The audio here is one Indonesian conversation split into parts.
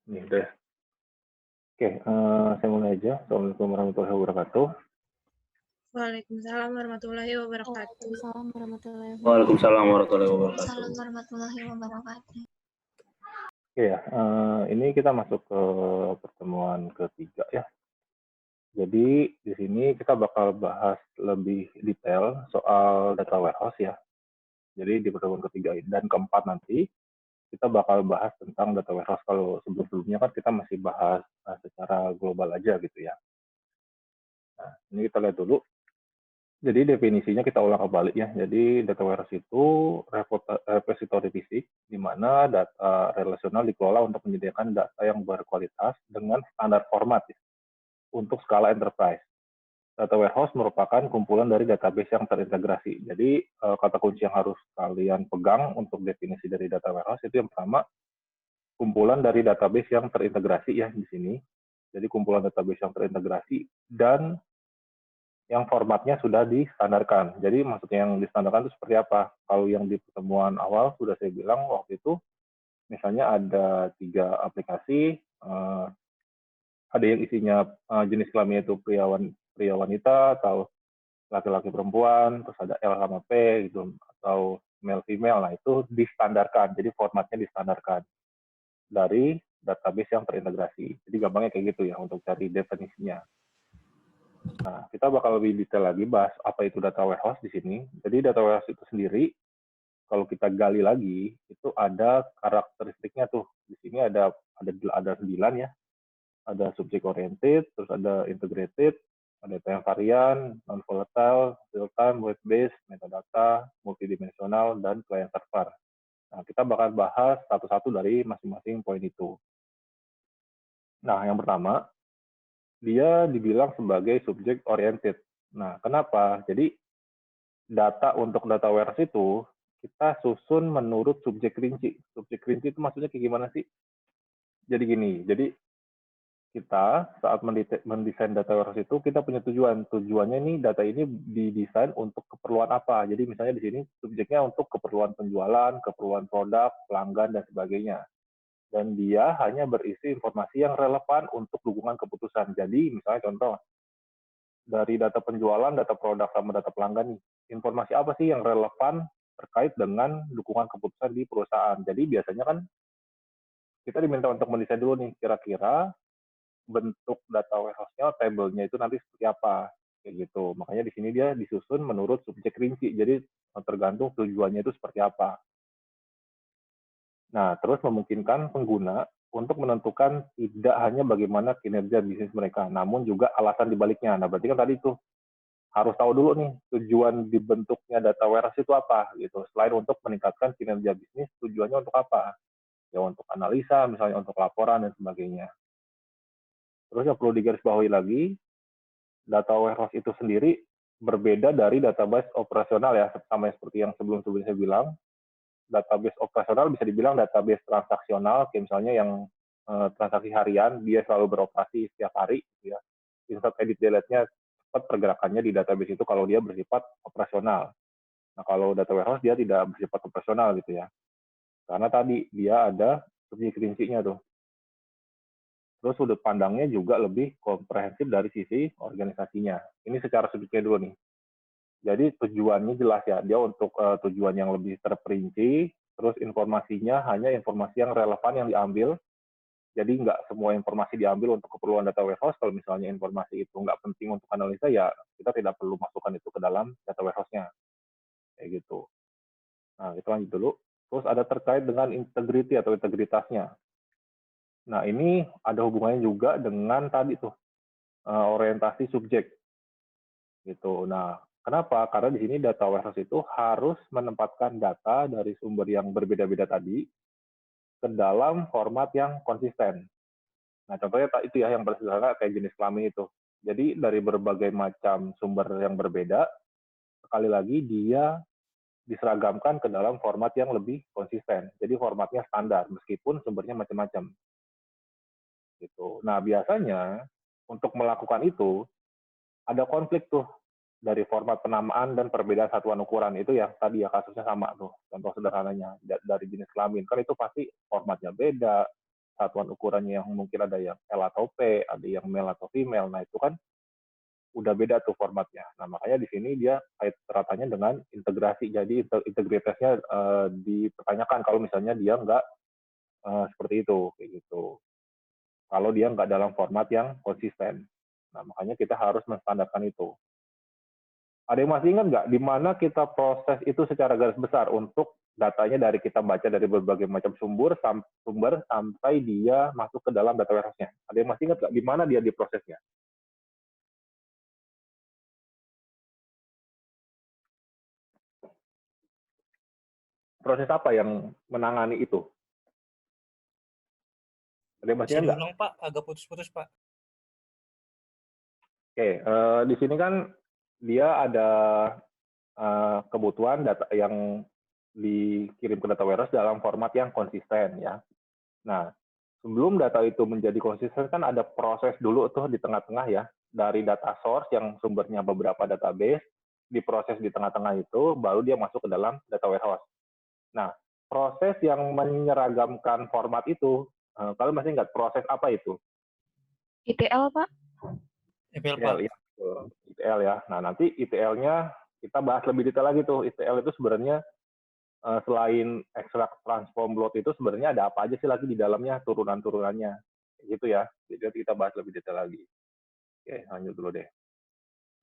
Nih, udah. Oke, saya mulai aja. Assalamualaikum warahmatullahi wabarakatuh. Waalaikumsalam warahmatullahi wabarakatuh. Waalaikumsalam warahmatullahi wabarakatuh. Waalaikumsalam warahmatullahi wabarakatuh. Oke ya, ini kita masuk ke pertemuan ketiga ya. Jadi di sini kita bakal bahas lebih detail soal data warehouse ya. Jadi di pertemuan ketiga dan keempat nanti kita bakal bahas tentang data warehouse. Kalau sebelum-sebelumnya kan kita masih bahas secara global aja gitu ya. Nah, ini kita lihat dulu. Jadi definisinya kita ulang kembali ya. Jadi data warehouse itu repository fisik di mana data relasional dikelola untuk menyediakan data yang berkualitas dengan standar format ya, untuk skala enterprise. Data warehouse merupakan kumpulan dari database yang terintegrasi. Jadi kata kunci yang harus kalian pegang untuk definisi dari data warehouse itu yang pertama, kumpulan dari database yang terintegrasi ya di sini. Jadi kumpulan database yang terintegrasi dan yang formatnya sudah distandarkan. Jadi maksudnya yang distandarkan itu seperti apa? Kalau yang di pertemuan awal sudah saya bilang waktu itu, misalnya ada 3 aplikasi, ada yang isinya jenis kelaminnya itu pria wanita atau laki-laki perempuan, terus ada L sama P gitu, atau male female. Nah itu distandarkan, jadi formatnya distandarkan dari database yang terintegrasi. Jadi gampangnya kayak gitu ya untuk cari definisinya. Nah, kita bakal lebih detail lagi bahas apa itu data warehouse di sini. Jadi data warehouse itu sendiri, kalau kita gali lagi, itu ada karakteristiknya tuh. Di sini ada 9 ya. Ada subject oriented, terus ada integrated, ada time varian, non volatile, real time, web based, metadata, multidimensional, dan client server. Nah, kita bakal bahas satu-satu dari masing-masing poin itu. Nah, yang pertama, dia dibilang sebagai subject oriented. Nah, kenapa? Jadi data untuk data warehouse itu kita susun menurut subjek rinci. Subjek rinci itu maksudnya kayak gimana sih? Jadi gini, jadi kita saat mendesain data warehouse itu kita punya tujuan. Tujuannya ini data ini didesain untuk keperluan apa. Jadi misalnya di sini subjeknya untuk keperluan penjualan, keperluan produk, pelanggan, dan sebagainya. Dan dia hanya berisi informasi yang relevan untuk dukungan keputusan. Jadi misalnya contoh, dari data penjualan, data produk, sama data pelanggan nih. Informasi apa sih yang relevan terkait dengan dukungan keputusan di perusahaan. Jadi biasanya kan kita diminta untuk mendesain dulu nih, kira-kira bentuk data warehouse-nya, table-nya itu nanti seperti apa. Kayak gitu. Makanya di sini dia disusun menurut subjek rinci. Jadi tergantung tujuannya itu seperti apa. Nah, terus memungkinkan pengguna untuk menentukan tidak hanya bagaimana kinerja bisnis mereka, namun juga alasan dibaliknya. Nah, berarti kan tadi tuh harus tahu dulu nih tujuan dibentuknya data warehouse itu apa gitu. Selain untuk meningkatkan kinerja bisnis, tujuannya untuk apa? Ya untuk analisa, misalnya untuk laporan dan sebagainya. Terus yang perlu digarisbawahi lagi, data warehouse itu sendiri berbeda dari database operasional ya, sama seperti yang sebelum-sebelumnya saya bilang. Database operasional bisa dibilang database transaksional, kayak misalnya yang transaksi harian, dia selalu beroperasi setiap hari, gitu ya. Insert edit delete-nya cepat pergerakannya di database itu kalau dia bersifat operasional. Nah, kalau data warehouse dia tidak bersifat operasional gitu ya. Karena tadi dia ada subjek rincinya tuh. Terus sudut pandangnya juga lebih komprehensif dari sisi organisasinya. Ini secara subjeknya dulu nih. Jadi tujuannya jelas ya, dia untuk tujuan yang lebih terperinci, terus informasinya hanya informasi yang relevan yang diambil. Jadi nggak semua informasi diambil untuk keperluan data warehouse. Kalau misalnya informasi itu nggak penting untuk analisa, ya kita tidak perlu masukkan itu ke dalam data warehouse-nya. Kayak gitu. Nah, kita lanjut dulu. Terus ada terkait dengan integrity atau integritasnya. Nah, ini ada hubungannya juga dengan tadi tuh, orientasi subjek. Gitu. Nah, kenapa? Karena di sini data warehouse itu harus menempatkan data dari sumber yang berbeda-beda tadi ke dalam format yang konsisten. Nah, contohnya itu ya yang sederhana kayak jenis kelamin itu. Jadi dari berbagai macam sumber yang berbeda, sekali lagi dia diseragamkan ke dalam format yang lebih konsisten. Jadi formatnya standar meskipun sumbernya macam-macam. Gitu. Nah, biasanya untuk melakukan itu ada konflik tuh dari format penamaan dan perbedaan satuan ukuran itu yang tadi ya kasusnya sama tuh. Contoh sederhananya dari jenis kelamin kan itu pasti formatnya beda, satuan ukurannya yang mungkin ada yang L atau P, ada yang male atau female. Nah, itu kan udah beda tuh formatnya. Nah, makanya di sini dia kait teratannya dengan integrasi. Jadi integritasnya dipertanyakan kalau misalnya dia nggak seperti itu, kayak gitu. Kalau dia nggak dalam format yang konsisten. Nah, makanya kita harus menstandarkan itu. Ada yang masih ingat nggak di mana kita proses itu secara garis besar untuk datanya dari kita baca dari berbagai macam sumber sampai dia masuk ke dalam data warehouse-nya? Ada yang masih ingat nggak di mana dia diprosesnya? Proses apa yang menangani itu? Ada yang masih Bisa ingat nggak? diulang Pak, agak putus-putus Pak. Oke, di sini kan dia ada kebutuhan data yang dikirim ke data warehouse dalam format yang konsisten ya. Nah, sebelum data itu menjadi konsisten kan ada proses dulu tuh di tengah-tengah ya, dari data source yang sumbernya beberapa database, diproses di tengah-tengah itu, baru dia masuk ke dalam data warehouse. Nah, proses yang menyeragamkan format itu, kalian masih ingat proses apa itu? ITL, Pak. EPL ETL Pak. ya, ETL ya. Nah, nanti ETL-nya kita bahas lebih detail lagi tuh. ETL itu sebenarnya selain extract transform load itu sebenarnya ada apa aja sih lagi di dalamnya, turunan-turunannya. Gitu ya. Jadi kita bahas lebih detail lagi. Oke, lanjut dulu deh.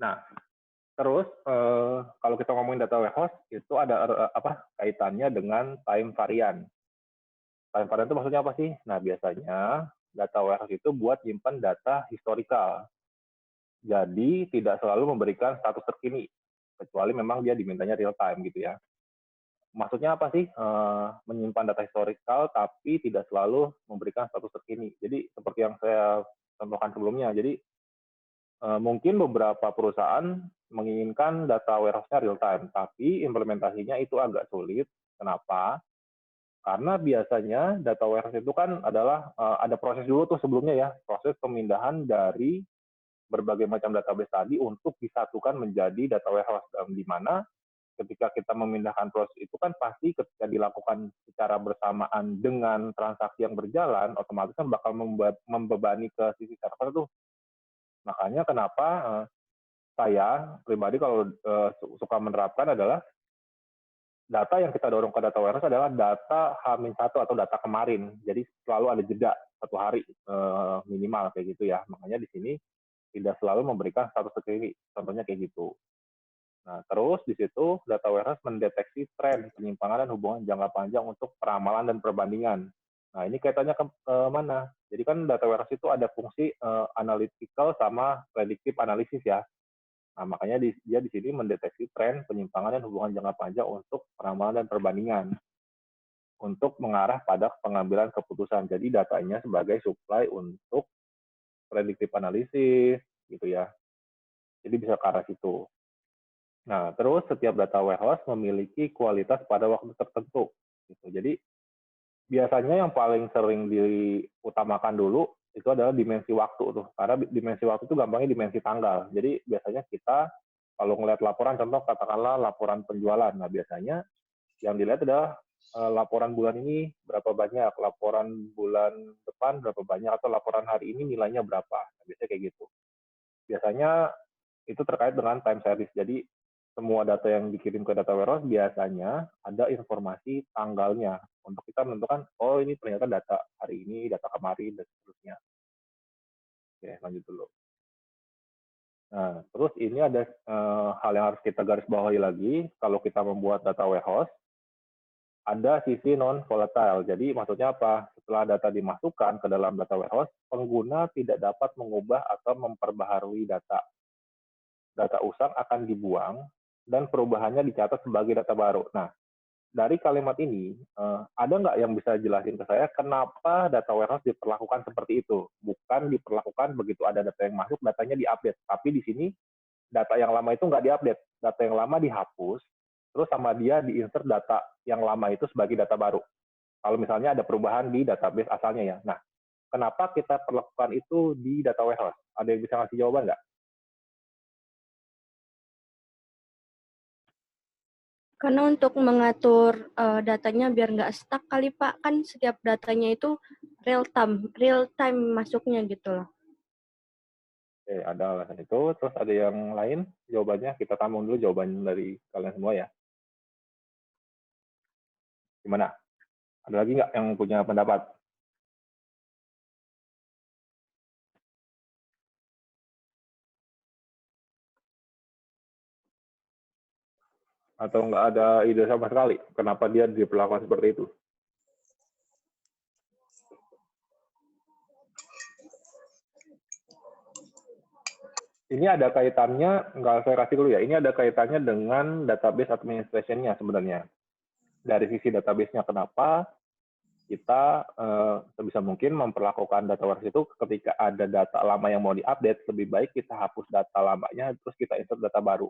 Nah, terus kalau kita ngomongin data warehouse itu ada apa kaitannya dengan time variant. Time variant itu maksudnya apa sih? Nah, biasanya data warehouse itu buat nyimpan data historical. Jadi tidak selalu memberikan status terkini, kecuali memang dia dimintanya real time gitu ya. Maksudnya apa sih menyimpan data historical tapi tidak selalu memberikan status terkini? Jadi seperti yang saya contohkan sebelumnya, jadi mungkin beberapa perusahaan menginginkan data warehouse-nya real time, tapi implementasinya itu agak sulit. Kenapa? Karena biasanya data warehouse itu kan adalah ada proses dulu tuh sebelumnya ya, proses pemindahan dari berbagai macam database tadi untuk disatukan menjadi data warehouse, di mana ketika kita memindahkan proses itu kan pasti ketika dilakukan secara bersamaan dengan transaksi yang berjalan, otomatis kan bakal membebani ke sisi server tuh. Makanya kenapa saya pribadi kalau suka menerapkan adalah data yang kita dorong ke data warehouse adalah data H-1 atau data kemarin. Jadi selalu ada jeda 1 hari minimal kayak gitu ya. Makanya di sini tidak selalu memberikan status terkini. Contohnya kayak gitu. Nah, terus di situ data warehouse mendeteksi tren, penyimpangan, dan hubungan jangka panjang untuk peramalan dan perbandingan. Nah, ini kaitannya ke mana? Jadi kan data warehouse itu ada fungsi analytical sama predictive analysis ya. Nah, makanya dia di sini mendeteksi tren, penyimpangan, dan hubungan jangka panjang untuk peramalan dan perbandingan untuk mengarah pada pengambilan keputusan. Jadi datanya sebagai supply untuk predictive analysis gitu ya. Jadi bisa ke arah situ. Nah, terus setiap data warehouse memiliki kualitas pada waktu tertentu. Gitu. Jadi biasanya yang paling sering diutamakan dulu itu adalah dimensi waktu tuh. Karena dimensi waktu itu gampangnya dimensi tanggal. Jadi biasanya kita kalau ngelihat laporan, contoh katakanlah laporan penjualan. Nah, biasanya yang dilihat adalah laporan bulan ini berapa banyak, laporan bulan depan berapa banyak, atau laporan hari ini nilainya berapa. Nah, biasanya kayak gitu. Biasanya itu terkait dengan time series. Jadi semua data yang dikirim ke data warehouse biasanya ada informasi tanggalnya untuk kita menentukan, oh ini ternyata data hari ini, data kemarin, dan seterusnya. Oke, lanjut dulu. Nah, terus ini ada hal yang harus kita garis bawahi lagi, kalau kita membuat data warehouse, ada sisi non-volatile. Jadi maksudnya apa? Setelah data dimasukkan ke dalam data warehouse, pengguna tidak dapat mengubah atau memperbaharui data. Data usang akan dibuang, dan perubahannya dicatat sebagai data baru. Nah, dari kalimat ini, ada nggak yang bisa jelasin ke saya kenapa data warehouse diperlakukan seperti itu? Bukan diperlakukan begitu ada data yang masuk, datanya diupdate. Tapi di sini, data yang lama itu nggak diupdate. Data yang lama dihapus, terus sama dia diinsert data yang lama itu sebagai data baru. Kalau misalnya ada perubahan di database asalnya ya. Nah, kenapa kita perlakukan itu di data warehouse? Ada yang bisa ngasih jawaban nggak? Karena untuk mengatur datanya biar nggak stuck kali Pak, kan setiap datanya itu real time masuknya gitu loh. Oke, ada alasan itu. Terus ada yang lain jawabannya? Kita tampung dulu jawaban dari kalian semua ya. Gimana? Ada lagi nggak yang punya pendapat? Atau nggak ada ide sama sekali? Kenapa dia diperlakukan seperti itu? Ini ada kaitannya, nggak saya kasih dulu ya, ini ada kaitannya dengan database administration-nya sebenarnya. Dari sisi database-nya, kenapa kita sebisa mungkin memperlakukan data warehouse itu ketika ada data lama yang mau diupdate, lebih baik kita hapus data lamanya, terus kita insert data baru.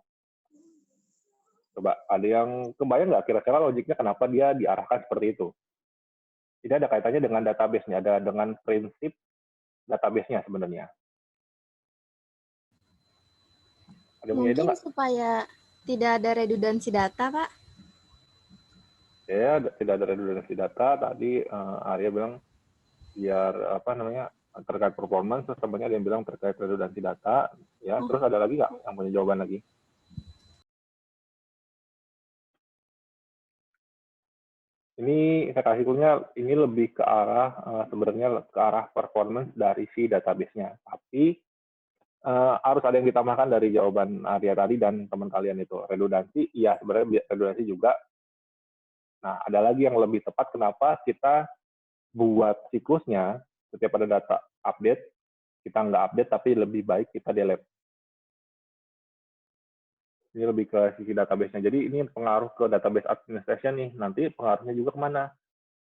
Coba, ada yang kebayang nggak kira-kira logiknya kenapa dia diarahkan seperti itu? Ini ada kaitannya dengan database-nya, ada dengan prinsip database-nya sebenarnya. Ada punya ide Mungkin nggak? supaya tidak ada redundansi data, Pak. Ya, tidak ada redundansi data. Tadi Arya bilang biar apa namanya terkait performance, terus temannya ada yang bilang terkait redundansi data. Ya, terus ada lagi nggak yang punya jawaban lagi? Ini saya kasih clue-nya, ini lebih ke arah sebenarnya ke arah performance dari si database-nya. Tapi harus ada yang ditambahkan dari jawaban Arya tadi dan teman kalian itu. Redundansi, iya sebenarnya redundansi juga. Nah, ada lagi yang lebih tepat kenapa kita buat siklusnya setiap ada data update, kita nggak update tapi lebih baik kita delete. Ini lebih ke sisi database-nya. Jadi ini pengaruh ke database administration nih. Nanti pengaruhnya juga kemana?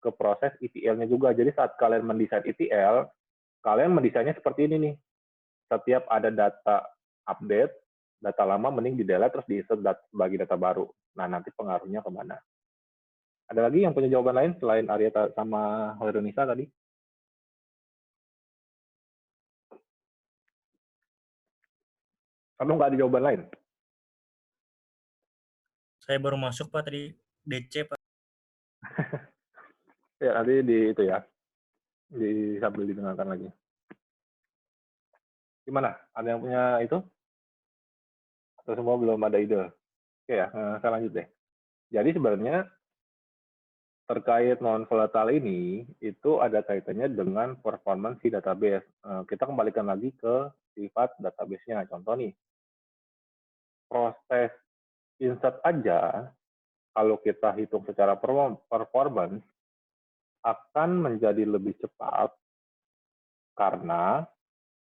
Ke proses ETL-nya juga. Jadi saat kalian mendesain ETL, kalian mendesainnya seperti ini nih. Setiap ada data update, data lama mending di-delete terus di-insert sebagai data baru. Nah, nanti pengaruhnya kemana? Ada lagi yang punya jawaban lain selain Arya sama Hoirunisa tadi? Atau nggak ada jawaban lain? Saya baru masuk Pak tadi DC Pak. Ya, nanti di itu ya. Sambil didengarkan lagi. Gimana? Ada yang punya itu? Atau semua belum ada ide? Oke ya, saya lanjut deh. Jadi sebenarnya terkait non-volatile ini, itu ada kaitannya dengan performance si database. Kita kembalikan lagi ke sifat database-nya. Contoh nih, proses insert aja, kalau kita hitung secara performance, akan menjadi lebih cepat karena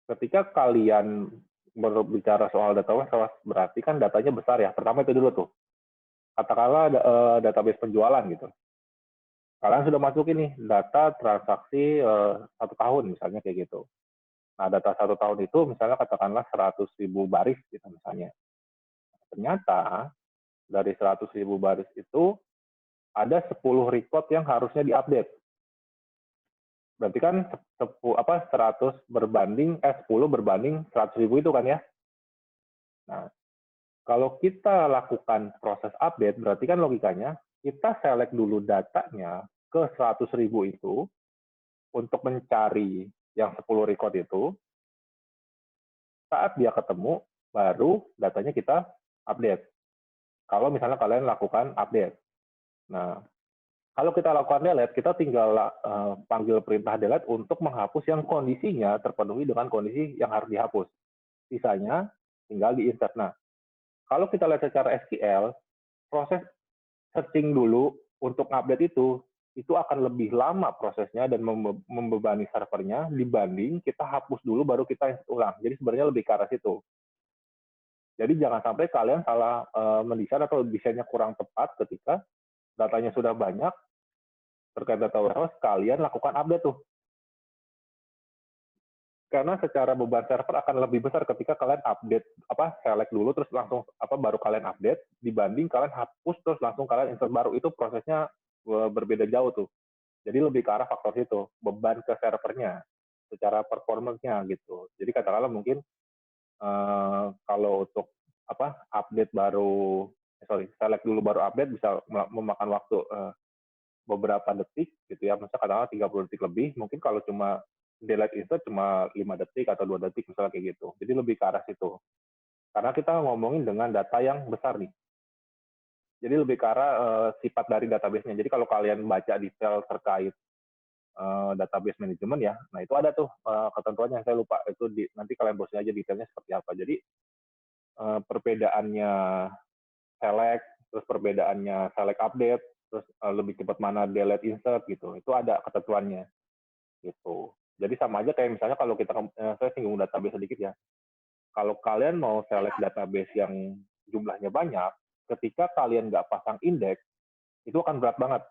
ketika kalian berbicara soal data warehouse, berarti kan datanya besar ya. Pertama itu dulu tuh. Katakanlah database penjualan gitu. Kalian sudah masuk ini data transaksi 1 tahun misalnya kayak gitu. Nah, data 1 tahun itu misalnya katakanlah 100.000 baris gitu misalnya. Ternyata dari 100.000 baris itu ada 10 record yang harusnya diupdate. Berarti kan 100 berbanding 10 berbanding 100.000 itu kan ya. Nah, kalau kita lakukan proses update, berarti kan logikanya kita select dulu datanya ke 100.000 itu untuk mencari yang 10 record itu. Saat dia ketemu, baru datanya kita update. Kalau misalnya kalian lakukan update. Nah, kalau kita lakukan delete, kita tinggal panggil perintah delete untuk menghapus yang kondisinya terpenuhi dengan kondisi yang harus dihapus. Sisanya tinggal di-insert. Nah, kalau kita lihat secara SQL, proses searching dulu untuk update itu akan lebih lama prosesnya dan membebani servernya dibanding kita hapus dulu baru kita insert ulang. Jadi sebenarnya lebih ke arah situ. Jadi jangan sampai kalian salah mendesain atau desainnya kurang tepat ketika datanya sudah banyak terkait data warehouse, kalian lakukan update tuh. Karena secara beban server akan lebih besar ketika kalian update select dulu terus langsung baru kalian update dibanding kalian hapus terus langsung kalian insert baru. Itu prosesnya berbeda jauh tuh. Jadi lebih ke arah faktor itu, beban ke servernya secara performance-nya gitu. Jadi katakanlah mungkin kalau untuk update baru select dulu baru update bisa memakan waktu beberapa detik gitu ya, misalnya katakanlah 30 detik lebih, mungkin kalau cuma delete insert cuma 5 detik atau 2 detik misalnya kayak gitu. Jadi lebih ke arah situ. Karena kita ngomongin dengan data yang besar nih. Jadi lebih ke arah sifat dari database-nya. Jadi kalau kalian baca detail terkait database management ya, nah itu ada tuh ketentuannya yang saya lupa. Itu nanti kalian browsing aja detailnya seperti apa. Jadi perbedaannya select, terus perbedaannya select update, terus lebih cepat mana delete insert gitu. Itu ada ketentuannya gitu. Jadi sama aja kayak misalnya kalau kita saya singgung database sedikit ya. Kalau kalian mau select database yang jumlahnya banyak, ketika kalian nggak pasang indeks, itu akan berat banget.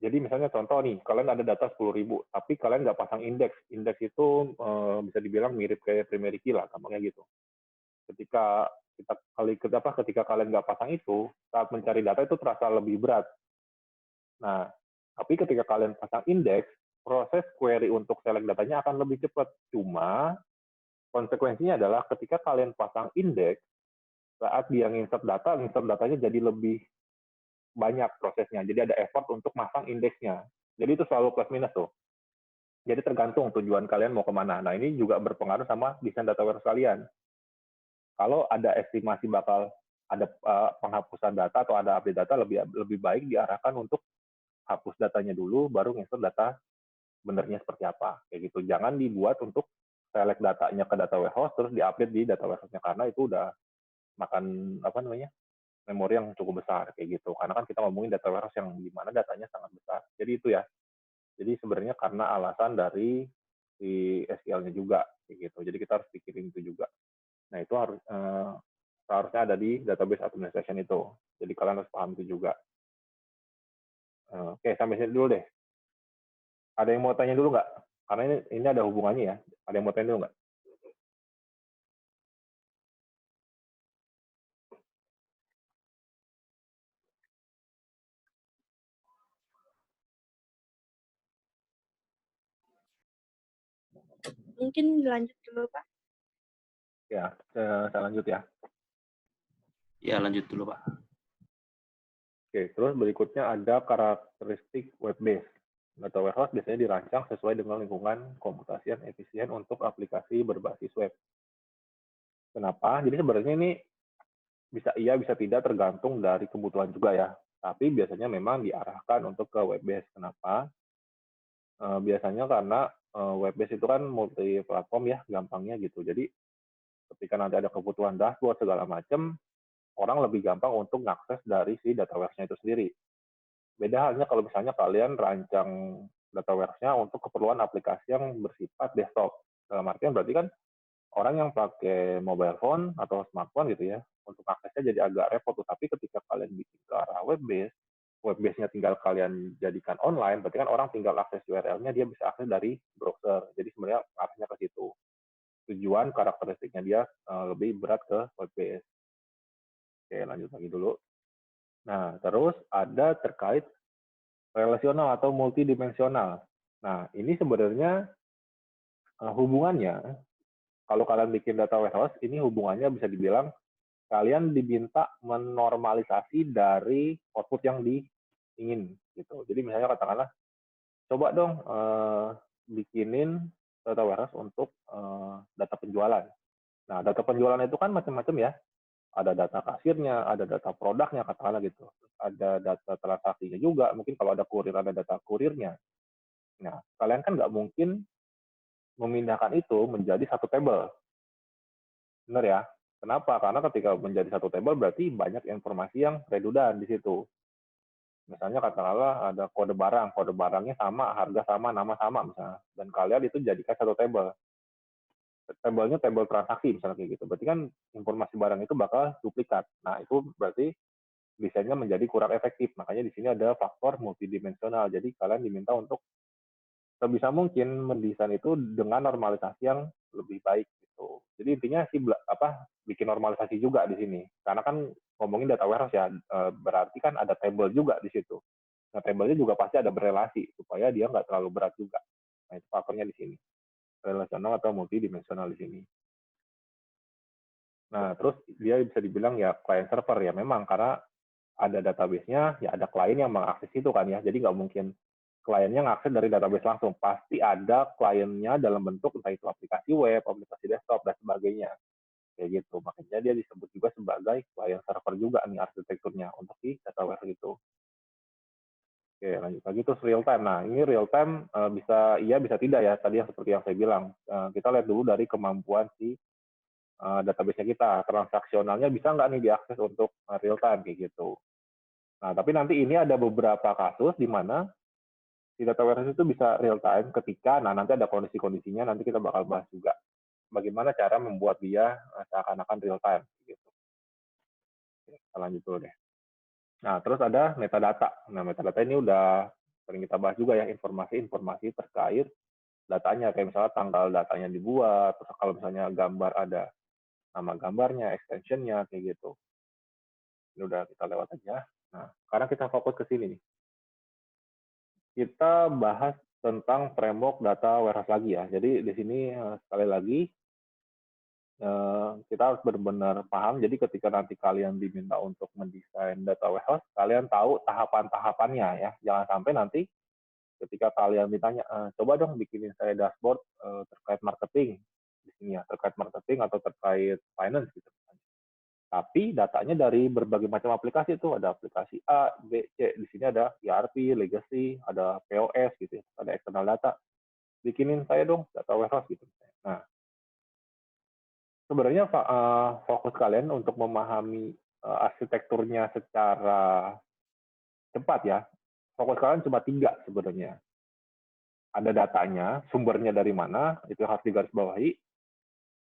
Jadi misalnya contoh nih, kalian ada data 10.000, tapi kalian nggak pasang indeks. Indeks itu bisa dibilang mirip kayak primary key lah, gampangnya gitu. Ketika ketika kalian nggak pasang itu, saat mencari data itu terasa lebih berat. Nah, tapi ketika kalian pasang indeks, proses query untuk select datanya akan lebih cepat. Cuma konsekuensinya adalah ketika kalian pasang indeks, saat dia insert datanya jadi lebih banyak prosesnya. Jadi ada effort untuk masang indeksnya. Jadi itu selalu plus minus tuh. Jadi tergantung tujuan kalian mau kemana. Nah ini juga berpengaruh sama desain data warehouse kalian. Kalau ada estimasi bakal ada penghapusan data atau ada update data, lebih baik diarahkan untuk hapus datanya dulu, baru insert data benernya seperti apa. Kayak gitu. Jangan dibuat untuk select datanya ke data warehouse, terus diupdate di data warehouse-nya. Karena itu udah makan memori yang cukup besar kayak gitu. Karena kan kita ngomongin data warehouse yang di mana datanya sangat besar. Jadi itu ya. Jadi sebenarnya karena alasan dari si SQL-nya juga kayak gitu. Jadi kita harus pikirin itu juga. Nah, itu harus seharusnya ada di database administration itu. Jadi kalian harus paham itu juga. Oke, sampai sini dulu deh. Ada yang mau tanya dulu nggak? Karena ini ada hubungannya ya. Ada yang mau tanya dulu nggak? Mungkin lanjut dulu, Pak. Ya, saya lanjut ya. Ya, lanjut dulu, Pak. Oke, terus berikutnya ada karakteristik web base. Data warehouse biasanya dirancang sesuai dengan lingkungan komputasi yang efisien untuk aplikasi berbasis web. Kenapa? Jadi sebenarnya ini bisa iya, bisa tidak, tergantung dari kebutuhan juga ya. Tapi biasanya memang diarahkan untuk ke web base. Kenapa? Biasanya karena web base itu kan multi platform ya, gampangnya gitu. Jadi ketika nanti ada kebutuhan dashboard segala macam, orang lebih gampang untuk mengakses dari si data warehouse-nya itu sendiri. Beda halnya kalau misalnya kalian rancang data warehouse-nya untuk keperluan aplikasi yang bersifat desktop. Dalam artian berarti kan orang yang pakai mobile phone atau smartphone gitu ya, untuk aksesnya jadi agak repot tuh. Tapi ketika kalian bikin ke arah web base-nya tinggal kalian jadikan online, berarti kan orang tinggal akses URL-nya, dia bisa akses dari browser. Jadi sebenarnya arahnya ke situ. Tujuan karakteristiknya dia lebih berat ke web base. Oke, lanjut lagi dulu. Nah, terus ada terkait relasional atau multidimensional. Nah, ini sebenarnya hubungannya, kalau kalian bikin data warehouse, ini hubungannya bisa dibilang kalian diminta menormalisasi dari output yang diingin gitu. Jadi misalnya katakanlah, coba dong bikinin data warehouse untuk data penjualan. Nah, data penjualan itu kan macam-macam ya. Ada data kasirnya, ada data produknya, katakanlah gitu. Ada data transaksinya juga, mungkin kalau ada kurir, ada data kurirnya. Nah, kalian kan nggak mungkin memindahkan itu menjadi satu table. Benar ya? Kenapa? Karena ketika menjadi satu table berarti banyak informasi yang redundant di situ. Misalnya katakanlah ada kode barangnya sama, harga sama, nama sama misalnya. Dan kalian itu jadikan satu table. Tabelnya table transaksi misalnya kayak gitu. Berarti kan informasi barang itu bakal duplikat. Nah, itu berarti desainnya menjadi kurang efektif. Makanya di sini ada faktor multidimensional. Jadi kalian diminta untuk sebisa mungkin mendesain itu dengan normalisasi yang lebih baik gitu. Jadi intinya sih bikin normalisasi juga di sini. Karena kan ngomongin data warehouse ya, berarti kan ada table juga di situ. Nah, table-nya juga pasti ada berelasi supaya dia nggak terlalu berat juga. Nah, itu faktornya di sini. Relasional atau multidimensional di sini. Nah, terus dia bisa dibilang ya client server ya memang karena ada database-nya, ya ada klien yang mengakses itu kan ya. Jadi nggak mungkin kliennya ngakses dari database langsung. Pasti ada kliennya dalam bentuk entah itu aplikasi web, aplikasi desktop, dan sebagainya. Kayak gitu. Makanya dia disebut juga sebagai client server juga nih arsitekturnya untuk di data warehouse itu. Oke, lanjut lagi terus real time. Nah, ini real time bisa iya bisa tidak ya. Tadi yang seperti yang saya bilang. Kita lihat dulu dari kemampuan si database-nya kita. Transaksionalnya bisa nggak nih diakses untuk real time kayak gitu. Nah, tapi nanti ini ada beberapa kasus di mana si data warehouse itu bisa real time ketika, nah nanti ada kondisi-kondisinya, nanti kita bakal bahas juga. Bagaimana cara membuat dia seakan-akan real time gitu. Oke, kita lanjut dulu deh. Nah, terus ada metadata. Nah, metadata ini udah sering kita bahas juga ya, informasi-informasi terkait datanya, kayak misalnya tanggal datanya dibuat, terus kalau misalnya gambar ada nama gambarnya, extension-nya, kayak gitu. Ini udah kita lewat aja. Nah, sekarang kita fokus ke sini nih. Kita bahas tentang framework data warehouse lagi ya. Jadi di sini sekali lagi kita harus benar-benar paham. Jadi ketika nanti kalian diminta untuk mendesain data warehouse, kalian tahu tahapan-tahapannya ya. Jangan sampai nanti ketika kalian ditanya, coba dong bikinin saya dashboard terkait marketing di sini ya, terkait marketing atau terkait finance gitu. Tapi datanya dari berbagai macam aplikasi itu, ada aplikasi A, B, C. Di sini ada ERP, legacy, ada POS gitu ya, ada external data. Bikinin saya dong data warehouse gitu. Nah, sebenarnya fokus kalian untuk memahami arsitekturnya secara cepat ya. Fokus kalian cuma 3 sebenarnya. Ada datanya, sumbernya dari mana, itu harus digarisbawahi.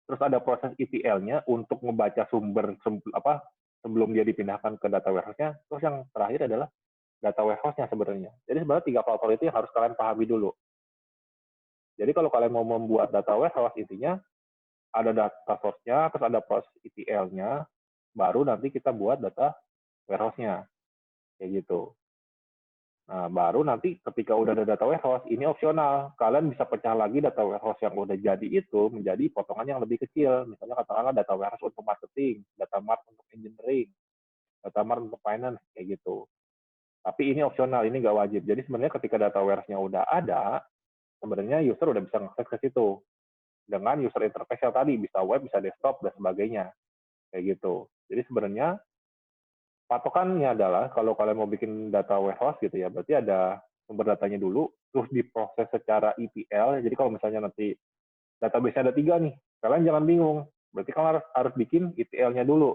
Terus ada proses ETL-nya untuk membaca sumber sebelum dia dipindahkan ke data warehouse-nya. Terus yang terakhir adalah data warehouse-nya sebenarnya. Jadi sebenarnya 3 faktor itu yang harus kalian pahami dulu. Jadi kalau kalian mau membuat data warehouse, intinya ada data source-nya, terus ada proses ETL-nya, baru nanti kita buat data warehouse-nya. Kayak gitu. Nah, baru nanti ketika udah ada data warehouse, ini opsional. Kalian bisa pecah lagi data warehouse yang udah jadi itu menjadi potongan yang lebih kecil. Misalnya katakanlah data warehouse untuk marketing, data mart untuk engineering, data mart untuk finance, kayak gitu. Tapi ini opsional, ini nggak wajib. Jadi sebenarnya ketika data warehouse-nya udah ada, sebenarnya user udah bisa mengakses ke situ. Dengan user interface yang tadi, bisa web, bisa desktop, dan sebagainya. Kayak gitu. Jadi sebenarnya patokannya adalah kalau kalian mau bikin data warehouse gitu ya, berarti ada sumber datanya dulu, terus diproses secara ETL. Jadi kalau misalnya nanti database-nya ada 3 nih, kalian jangan bingung. Berarti kalian harus bikin ETL-nya dulu.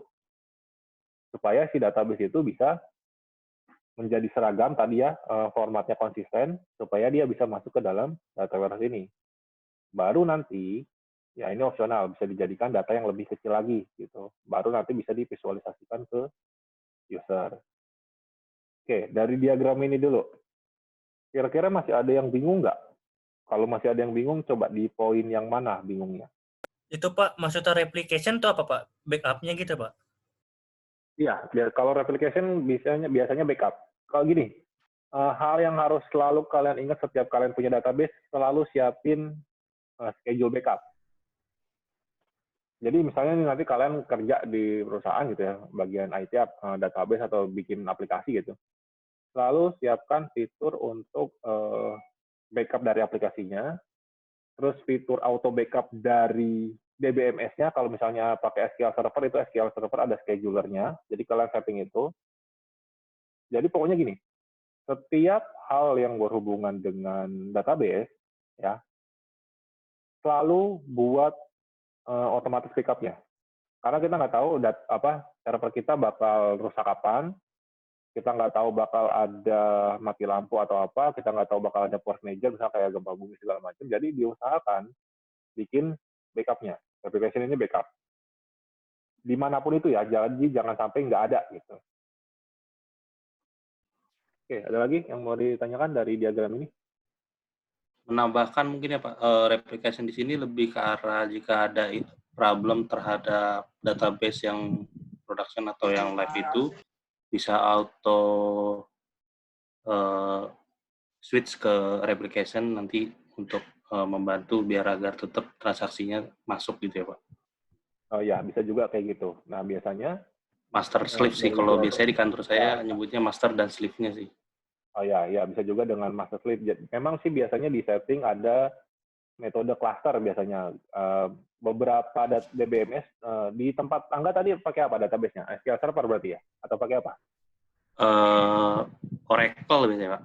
Supaya si database itu bisa menjadi seragam tadi ya, formatnya konsisten, supaya dia bisa masuk ke dalam data warehouse ini. Baru nanti, ya ini opsional, bisa dijadikan data yang lebih kecil lagi gitu. Baru nanti bisa divisualisasikan ke user. Oke, dari diagram ini dulu. Kira-kira masih ada yang bingung nggak? Kalau masih ada yang bingung, coba di poin yang mana bingungnya? Itu Pak, maksudnya replication itu apa Pak? Backup-nya gitu Pak? Iya, kalau replication biasanya backup. Kalau gini, hal yang harus selalu kalian ingat setiap kalian punya database, selalu siapin schedule backup. Jadi misalnya nanti kalian kerja di perusahaan gitu ya, bagian IT database atau bikin aplikasi gitu. Selalu siapkan fitur untuk backup dari aplikasinya, terus fitur auto backup dari DBMS-nya. Kalau misalnya pakai SQL Server, itu SQL Server ada scheduler-nya, jadi kalian setting itu. Jadi pokoknya gini, setiap hal yang berhubungan dengan database, ya, selalu buat otomatis backup-nya. Karena kita nggak tahu server kita bakal rusak kapan, kita nggak tahu bakal ada mati lampu atau apa, kita nggak tahu bakal ada force major, misalnya kayak gempa bumi segala macam. Jadi diusahakan bikin backup-nya. Application ini backup. Dimanapun itu ya, jangan sampai nggak ada gitu. Oke, ada lagi yang mau ditanyakan dari diagram ini? Menambahkan mungkin ya Pak, replication di sini lebih ke arah jika ada problem terhadap database yang production atau yang live itu bisa auto switch ke replication nanti untuk membantu biar agar tetap transaksinya masuk gitu ya Pak. Oh ya, bisa juga kayak gitu. Nah, biasanya Master slave sih, dari kalau dua- biasanya di kantor saya nyebutnya master dan slave-nya sih. Oh ya, ya bisa juga dengan master slave. Memang sih biasanya di setting ada metode cluster biasanya. Beberapa DBMS di tempat Angga tadi pakai apa database-nya? SQL Server berarti ya? Atau pakai apa? Oracle biasanya, Pak.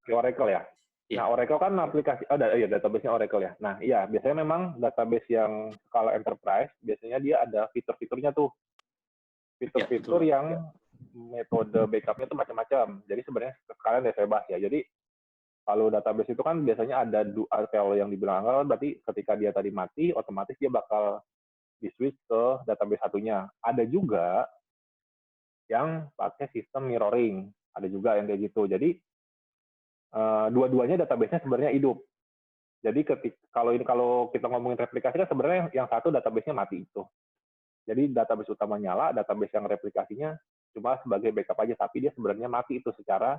Pakai Oracle ya? Iya. Nah, Oracle kan aplikasi, iya database-nya Oracle ya. Nah, iya biasanya memang database yang skala enterprise, biasanya dia ada fitur-fiturnya tuh. Fitur-fitur betul. yang metode backup-nya tuh macam-macam. Jadi sebenarnya sekalian udah saya bahas ya. Jadi kalau database itu kan biasanya ada kalau yang dibilang Angga, berarti ketika dia tadi mati, otomatis dia bakal di-switch ke database satunya. Ada juga yang pakai sistem mirroring. Ada juga yang kayak gitu. Jadi dua-duanya database-nya sebenarnya hidup. Jadi kalau kita ngomongin replikasi kan sebenarnya yang satu database-nya mati itu. Jadi database utama nyala, database yang replikasinya cuma sebagai backup aja, tapi dia sebenarnya mati itu secara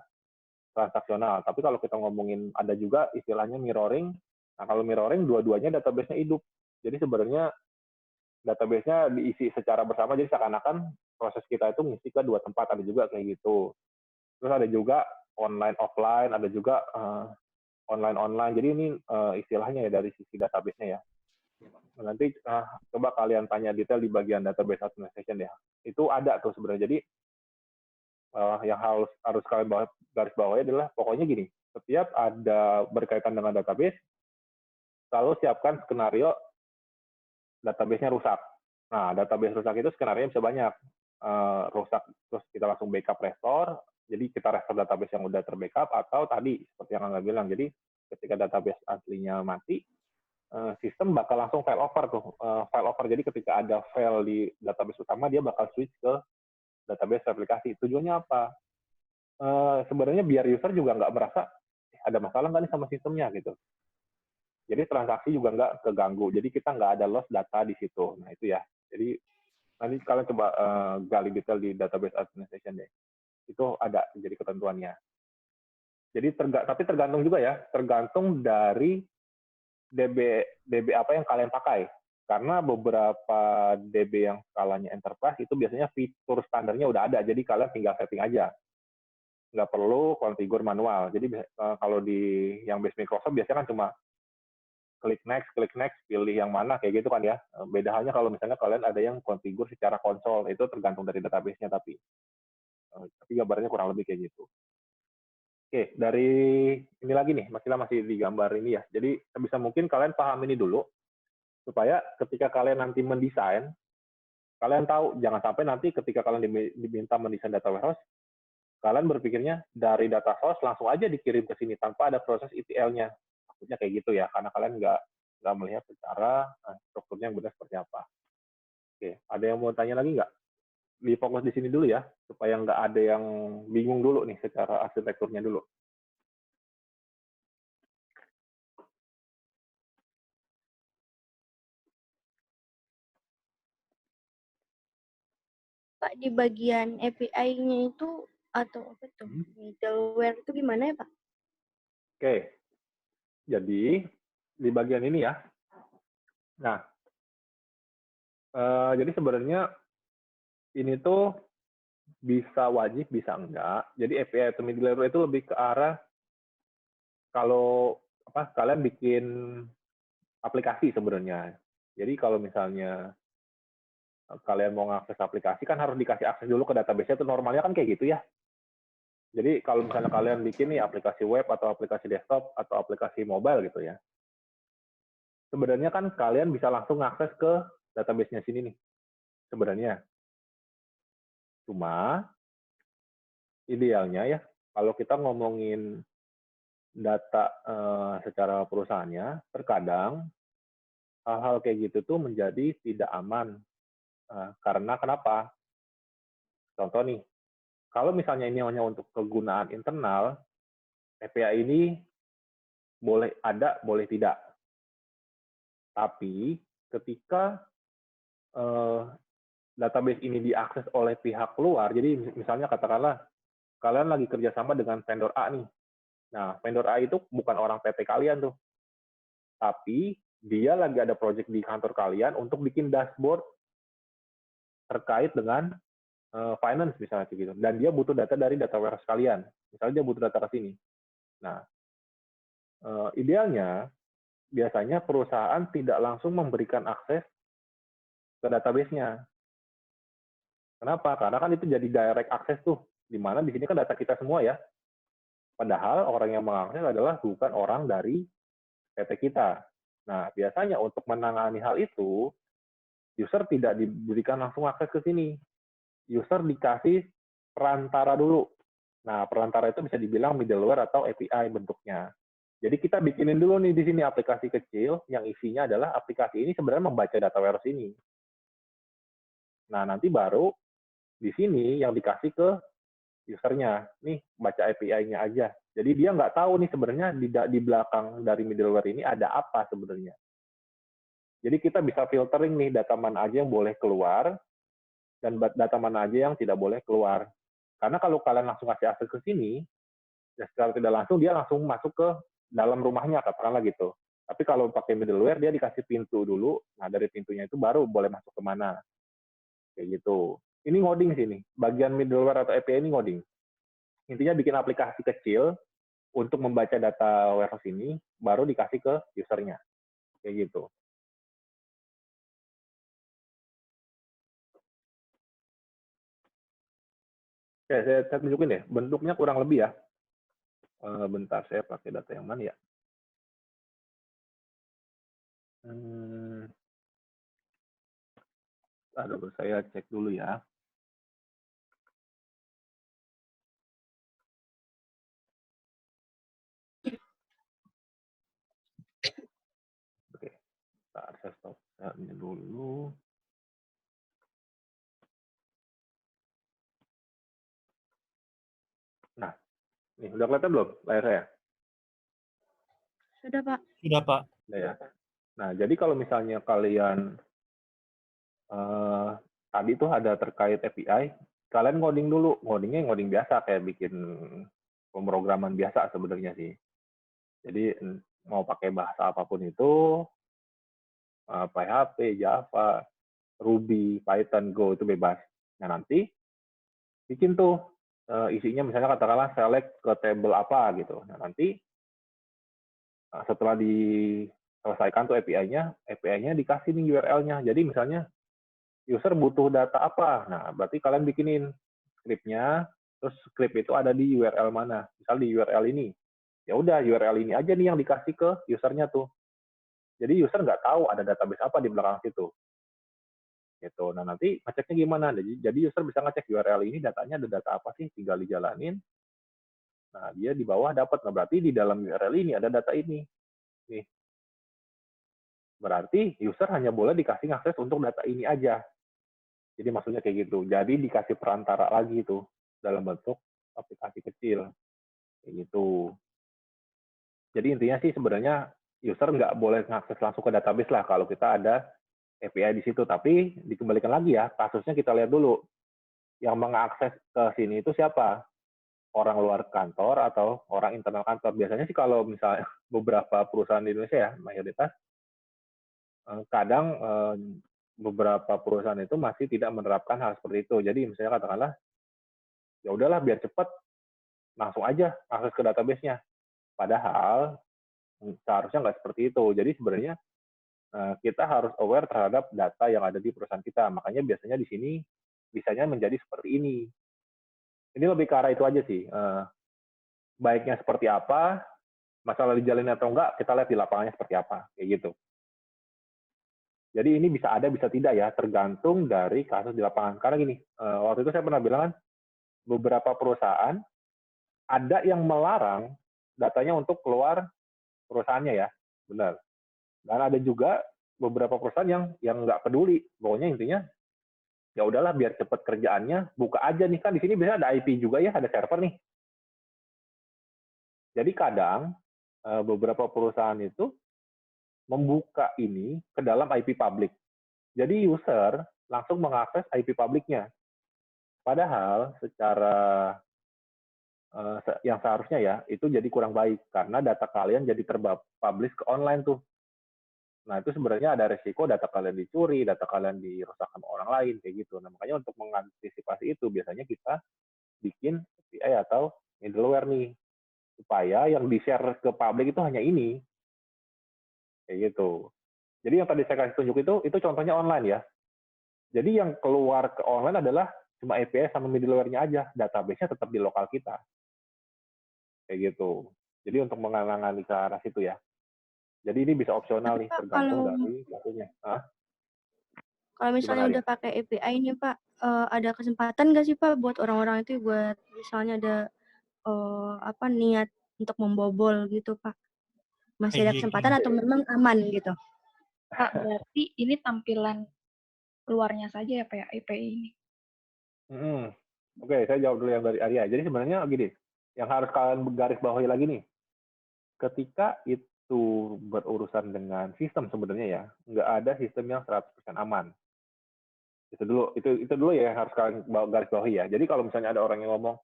transaksional. Tapi kalau kita ngomongin ada juga istilahnya mirroring. Nah, kalau mirroring dua-duanya database-nya hidup. Jadi sebenarnya database-nya diisi secara bersama, jadi seakan-akan proses kita itu ngisi ke dua tempat, ada juga kayak gitu. Terus ada juga online offline, ada juga online online. Jadi ini istilahnya ya dari sisi database-nya ya. Nanti coba kalian tanya detail di bagian database administration ya. Itu ada tuh sebenarnya. Jadi yang harus kalian garis bawahi adalah pokoknya gini. Setiap ada berkaitan dengan database, selalu siapkan skenario database-nya rusak. Nah, database rusak itu skenario bisa banyak. Rusak terus kita langsung backup restore. Jadi kita restore database yang udah terbackup, atau tadi seperti yang Anda bilang. Jadi ketika database aslinya mati, sistem bakal langsung file over tuh. File over. Jadi ketika ada file di database utama, dia bakal switch ke database replikasi. Tujuannya apa? Sebenarnya biar user juga nggak merasa ada masalah nggak nih sama sistemnya gitu. Jadi transaksi juga nggak keganggu. Jadi kita nggak ada loss data di situ. Nah itu ya. Jadi nanti kalian coba gali detail di database administration deh. Itu ada jadi ketentuannya. Jadi tapi tergantung juga ya. Tergantung dari DB apa yang kalian pakai. Karena beberapa DB yang skalanya enterprise itu biasanya fitur standarnya udah ada. Jadi kalian tinggal setting aja. Nggak perlu konfigur manual. Jadi kalau di yang base Microsoft biasanya kan cuma klik next, pilih yang mana, kayak gitu kan ya. Beda halnya kalau misalnya kalian ada yang konfigur secara konsol, itu tergantung dari database-nya tapi gambarnya kurang lebih kayak gitu. Oke, dari ini lagi nih, masih di gambar ini ya. Jadi sebisa mungkin kalian paham ini dulu, supaya ketika kalian nanti mendesain, kalian tahu, jangan sampai nanti ketika kalian diminta mendesain data warehouse, kalian berpikirnya dari data source langsung aja dikirim ke sini tanpa ada proses ETL-nya. Maksudnya kayak gitu ya, karena kalian nggak melihat secara strukturnya yang benar seperti apa. Oke, ada yang mau tanya lagi nggak? Difokus di sini dulu ya, supaya nggak ada yang bingung dulu nih secara arsitekturnya dulu. Pak, di bagian API-nya itu atau apa tuh? Middleware itu gimana ya, Pak? Oke, jadi di bagian ini ya. Nah, jadi sebenarnya ini tuh bisa wajib, bisa enggak. Jadi API atau middleware itu lebih ke arah kalau kalian bikin aplikasi sebenarnya. Jadi kalau misalnya kalian mau ngakses aplikasi kan harus dikasih akses dulu ke database-nya, itu normalnya kan kayak gitu ya. Jadi kalau misalnya kalian bikin nih aplikasi web atau aplikasi desktop atau aplikasi mobile gitu ya, sebenarnya kan kalian bisa langsung ngakses ke database-nya sini nih sebenarnya. Cuma idealnya ya, kalau kita ngomongin data secara perusahaannya, terkadang hal-hal kayak gitu tuh menjadi tidak aman. Karena kenapa? Contoh nih, kalau misalnya ini hanya untuk kegunaan internal, API ini boleh ada, boleh tidak. Tapi ketika database ini diakses oleh pihak luar, jadi misalnya katakanlah kalian lagi kerjasama dengan vendor A nih. Nah, vendor A itu bukan orang PT kalian tuh. Tapi dia lagi ada project di kantor kalian untuk bikin dashboard terkait dengan finance misalnya kayak gitu, dan dia butuh data dari data warehouse kalian. Misalnya dia butuh data ke sini. Nah, idealnya biasanya perusahaan tidak langsung memberikan akses ke database-nya. Kenapa? Karena kan itu jadi direct access tuh, di mana di sini kan data kita semua ya. Padahal orang yang mengakses adalah bukan orang dari PT kita. Nah, biasanya untuk menangani hal itu, user tidak diberikan langsung akses ke sini. User dikasih perantara dulu. Nah, perantara itu bisa dibilang middleware atau API bentuknya. Jadi kita bikinin dulu nih di sini aplikasi kecil yang isinya adalah aplikasi ini sebenarnya membaca data warehouse ini. Nah, nanti baru di sini yang dikasih ke usernya, nih baca API-nya aja. Jadi dia nggak tahu nih sebenarnya di belakang dari middleware ini ada apa sebenarnya. Jadi kita bisa filtering nih data mana aja yang boleh keluar dan data mana aja yang tidak boleh keluar. Karena kalau kalian langsung kasih akses ke sini, ya secara tidak langsung dia langsung masuk ke dalam rumahnya, katakanlah gitu. Tapi kalau pakai middleware dia dikasih pintu dulu, nah dari pintunya itu baru boleh masuk kemana. Kayak gitu. Ini ngoding sini. Bagian middleware atau API ini ngoding. Intinya bikin aplikasi kecil untuk membaca data warehouse ini, baru dikasih ke usernya. Kayak gitu. Oke, saya tunjukin deh. Bentuknya kurang lebih ya. Bentar, saya pakai data yang mana ya? Aduh, saya cek dulu ya. Oke, saya stop share-nya dulu. Nah, nih udah kelihatan belum layar saya? Sudah, Pak. Sudah, Pak. Udah ya. Nah, jadi kalau misalnya kalian tadi tuh ada terkait API, kalian ngoding dulu. Ngodingnya ngoding biasa, kayak bikin pemrograman biasa sebenarnya sih. Jadi mau pakai bahasa apapun itu, PHP, Java, Ruby, Python, Go itu bebas. Nah nanti bikin tuh isinya misalnya katakanlah select ke table apa gitu. Nah nanti setelah diselesaikan tuh API-nya dikasih nih URL-nya. Jadi misalnya user butuh data apa, nah berarti kalian bikinin script-nya, terus script itu ada di URL mana. Misal di URL ini, ya udah URL ini aja nih yang dikasih ke usernya tuh. Jadi user nggak tahu ada database apa di belakang situ. Gitu. Nah nanti ngeceknya gimana? Jadi user bisa ngecek URL ini datanya ada data apa sih, tinggal dijalanin. Nah dia di bawah dapat. Nah berarti di dalam URL ini ada data ini. Nih. Berarti user hanya boleh dikasih akses untuk data ini aja. Jadi maksudnya kayak gitu. Jadi dikasih perantara lagi tuh dalam bentuk aplikasi kecil. Kayak gitu. Jadi intinya sih sebenarnya user nggak boleh mengakses langsung ke database lah kalau kita ada API di situ. Tapi dikembalikan lagi ya, kasusnya kita lihat dulu. Yang mengakses ke sini itu siapa? Orang luar kantor atau orang internal kantor. Biasanya sih kalau misalnya beberapa perusahaan di Indonesia ya, mayoritas, kadang beberapa perusahaan itu masih tidak menerapkan hal seperti itu. Jadi misalnya katakanlah, ya udahlah biar cepat, langsung aja akses ke database-nya. Padahal seharusnya nggak seperti itu. Jadi sebenarnya kita harus aware terhadap data yang ada di perusahaan kita. Makanya biasanya di sini bisanya menjadi seperti ini. Ini lebih ke arah itu aja sih. Baiknya seperti apa, masalah dijalin atau enggak, kita lihat di lapangannya seperti apa. Kayak gitu. Jadi ini bisa ada, bisa tidak ya, tergantung dari kasus di lapangan. Karena gini, waktu itu saya pernah bilang kan, beberapa perusahaan ada yang melarang datanya untuk keluar perusahaannya ya, benar. Dan ada juga beberapa perusahaan yang nggak peduli. Pokoknya intinya, ya udahlah biar cepat kerjaannya, buka aja nih kan di sini biasanya ada IP juga ya, ada server nih. Jadi kadang beberapa perusahaan itu membuka ini ke dalam IP public. Jadi user langsung mengakses IP publiknya. Padahal secara yang seharusnya ya itu jadi kurang baik karena data kalian jadi terpublish ke online tuh. Nah, itu sebenarnya ada resiko data kalian dicuri, data kalian dirusak sama orang lain, kayak gitu. Nah, makanya untuk mengantisipasi itu, biasanya kita bikin API atau middleware nih, supaya yang di-share ke publik itu hanya ini, kayak gitu. Jadi yang tadi saya kasih tunjuk itu contohnya online ya. Jadi yang keluar ke online adalah cuma API sama middleware-nya aja, database-nya tetap di lokal kita. Kayak gitu. Jadi untuk mengalami ke arah situ ya. Jadi ini bisa opsional Tapi nih, Pak, tergantung dari pelakunya. kalau misalnya Gimana, udah pakai API nih Pak, ada kesempatan nggak sih Pak buat orang-orang itu buat misalnya ada niat untuk membobol gitu Pak? Masih ada kesempatan atau memang aman gitu? Pak, berarti ini tampilan luarnya saja ya Pak ya, API ini? Oke, saya jawab dulu yang dari Arya. Jadi sebenarnya gini, yang harus kalian garis bawahi lagi nih, ketika itu berurusan dengan sistem sebenarnya ya, nggak ada sistem yang 100% aman. Itu dulu ya yang harus kalian garis bawahi ya. Jadi kalau misalnya ada orang yang ngomong,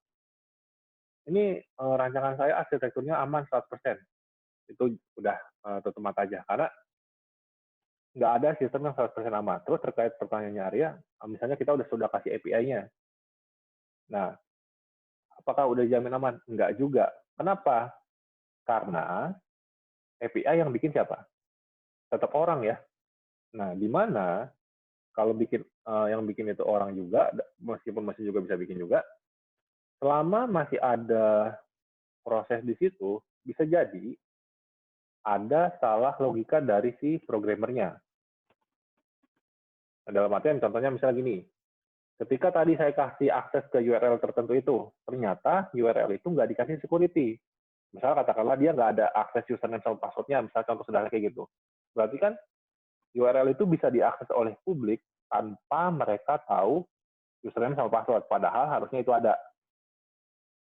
ini rancangan saya arsitekturnya aman 100%, itu udah tutup mata aja. Karena nggak ada sistem yang 100% aman. Terus terkait pertanyaannya Arya, misalnya kita sudah kasih API-nya. Nah, apakah udah jamin aman? Enggak juga. Kenapa? Karena API yang bikin siapa? Tetap orang ya. Nah, di mana kalau yang bikin itu orang juga, meskipun mesin juga bisa bikin juga, selama masih ada proses di situ, bisa jadi ada salah logika dari si programmernya. Dalam artian contohnya misalnya gini, ketika tadi saya kasih akses ke URL tertentu itu, ternyata URL itu nggak dikasih security. Misalnya katakanlah dia nggak ada akses username sama password-nya, misalnya contoh sederhana kayak gitu. Berarti kan URL itu bisa diakses oleh publik tanpa mereka tahu username sama password. Padahal harusnya itu ada.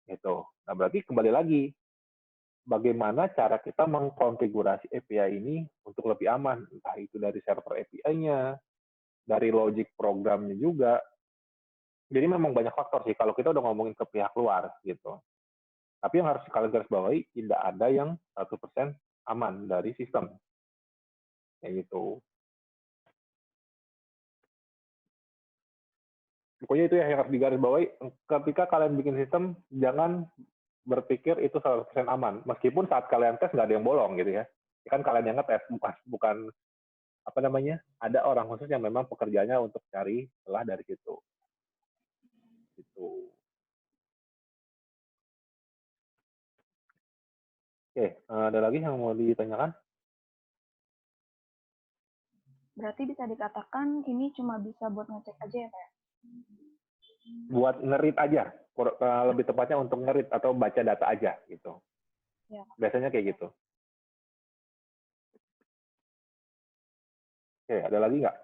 Gitu. Nah, berarti kembali lagi, bagaimana cara kita mengkonfigurasi API ini untuk lebih aman. Entah itu dari server API-nya, dari logic programnya juga. Jadi memang banyak faktor sih kalau kita udah ngomongin ke pihak luar gitu. Tapi yang harus kalian garis bawahi, tidak ada yang 100% aman dari sistem. Kayak gitu. Pokoknya itu ya yang harus digarisbawahi. Ketika kalian bikin sistem, jangan berpikir itu 100% aman. Meskipun saat kalian tes nggak ada yang bolong gitu ya. Kan kalian yang ngetes, bukan apa namanya, ada orang khusus yang memang pekerjaannya untuk cari celah dari situ. Gitu. Oke, ada lagi yang mau ditanyakan? Berarti bisa dikatakan ini cuma bisa buat ngecek aja ya Pak ya? Buat ngerit aja, lebih tepatnya untuk ngerit atau baca data aja gitu. Ya. Biasanya kayak gitu. Oke, ada lagi nggak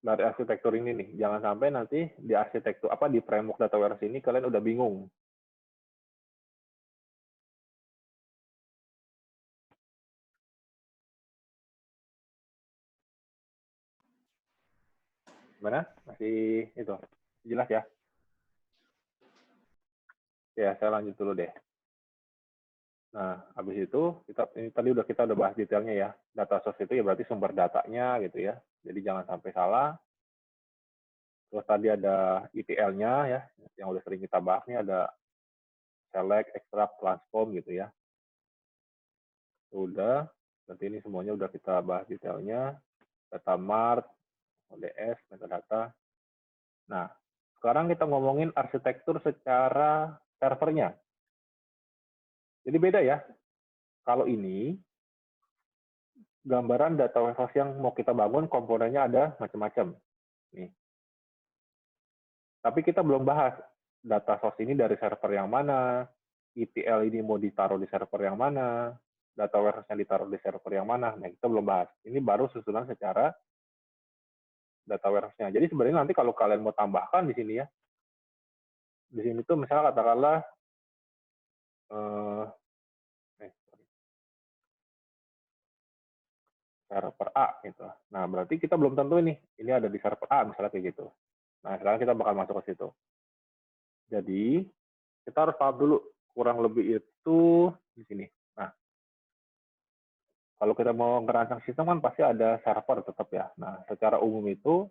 dari arsitektur ini nih? Jangan sampai nanti di arsitektur di framework data warehouse ini kalian udah bingung. Gimana? Masih itu jelas ya? Ya, saya lanjut dulu deh. Nah, habis itu tadi kita udah bahas detailnya ya. Data source itu ya berarti sumber datanya gitu ya. Jadi jangan sampai salah. Terus tadi ada ETL-nya ya, yang udah sering kita bahas nih ada select, extract, transform gitu ya. Udah, berarti ini semuanya udah kita bahas detailnya. Data mart, ODS, metadata. Nah, sekarang kita ngomongin arsitektur secara servernya. Jadi beda ya. Kalau ini gambaran data warehouse yang mau kita bangun, komponennya ada macam-macam. Nih. Tapi kita belum bahas data source ini dari server yang mana, ETL ini mau ditaruh di server yang mana, data warehouse-nya ditaruh di server yang mana. Nah, kita belum bahas. Ini baru susunan secara data warehouse-nya. Jadi sebenarnya nanti kalau kalian mau tambahkan di sini ya, di sini tuh misalnya katakanlah server A gitu. Nah, berarti kita belum tentu ini ada di server A misalnya kayak gitu. Nah, sekarang kita bakal masuk ke situ. Jadi, kita harus paham dulu kurang lebih itu di sini. Nah, Kalau kita mau ngerancang sistem kan pasti ada server tetap ya. Nah, secara umum itu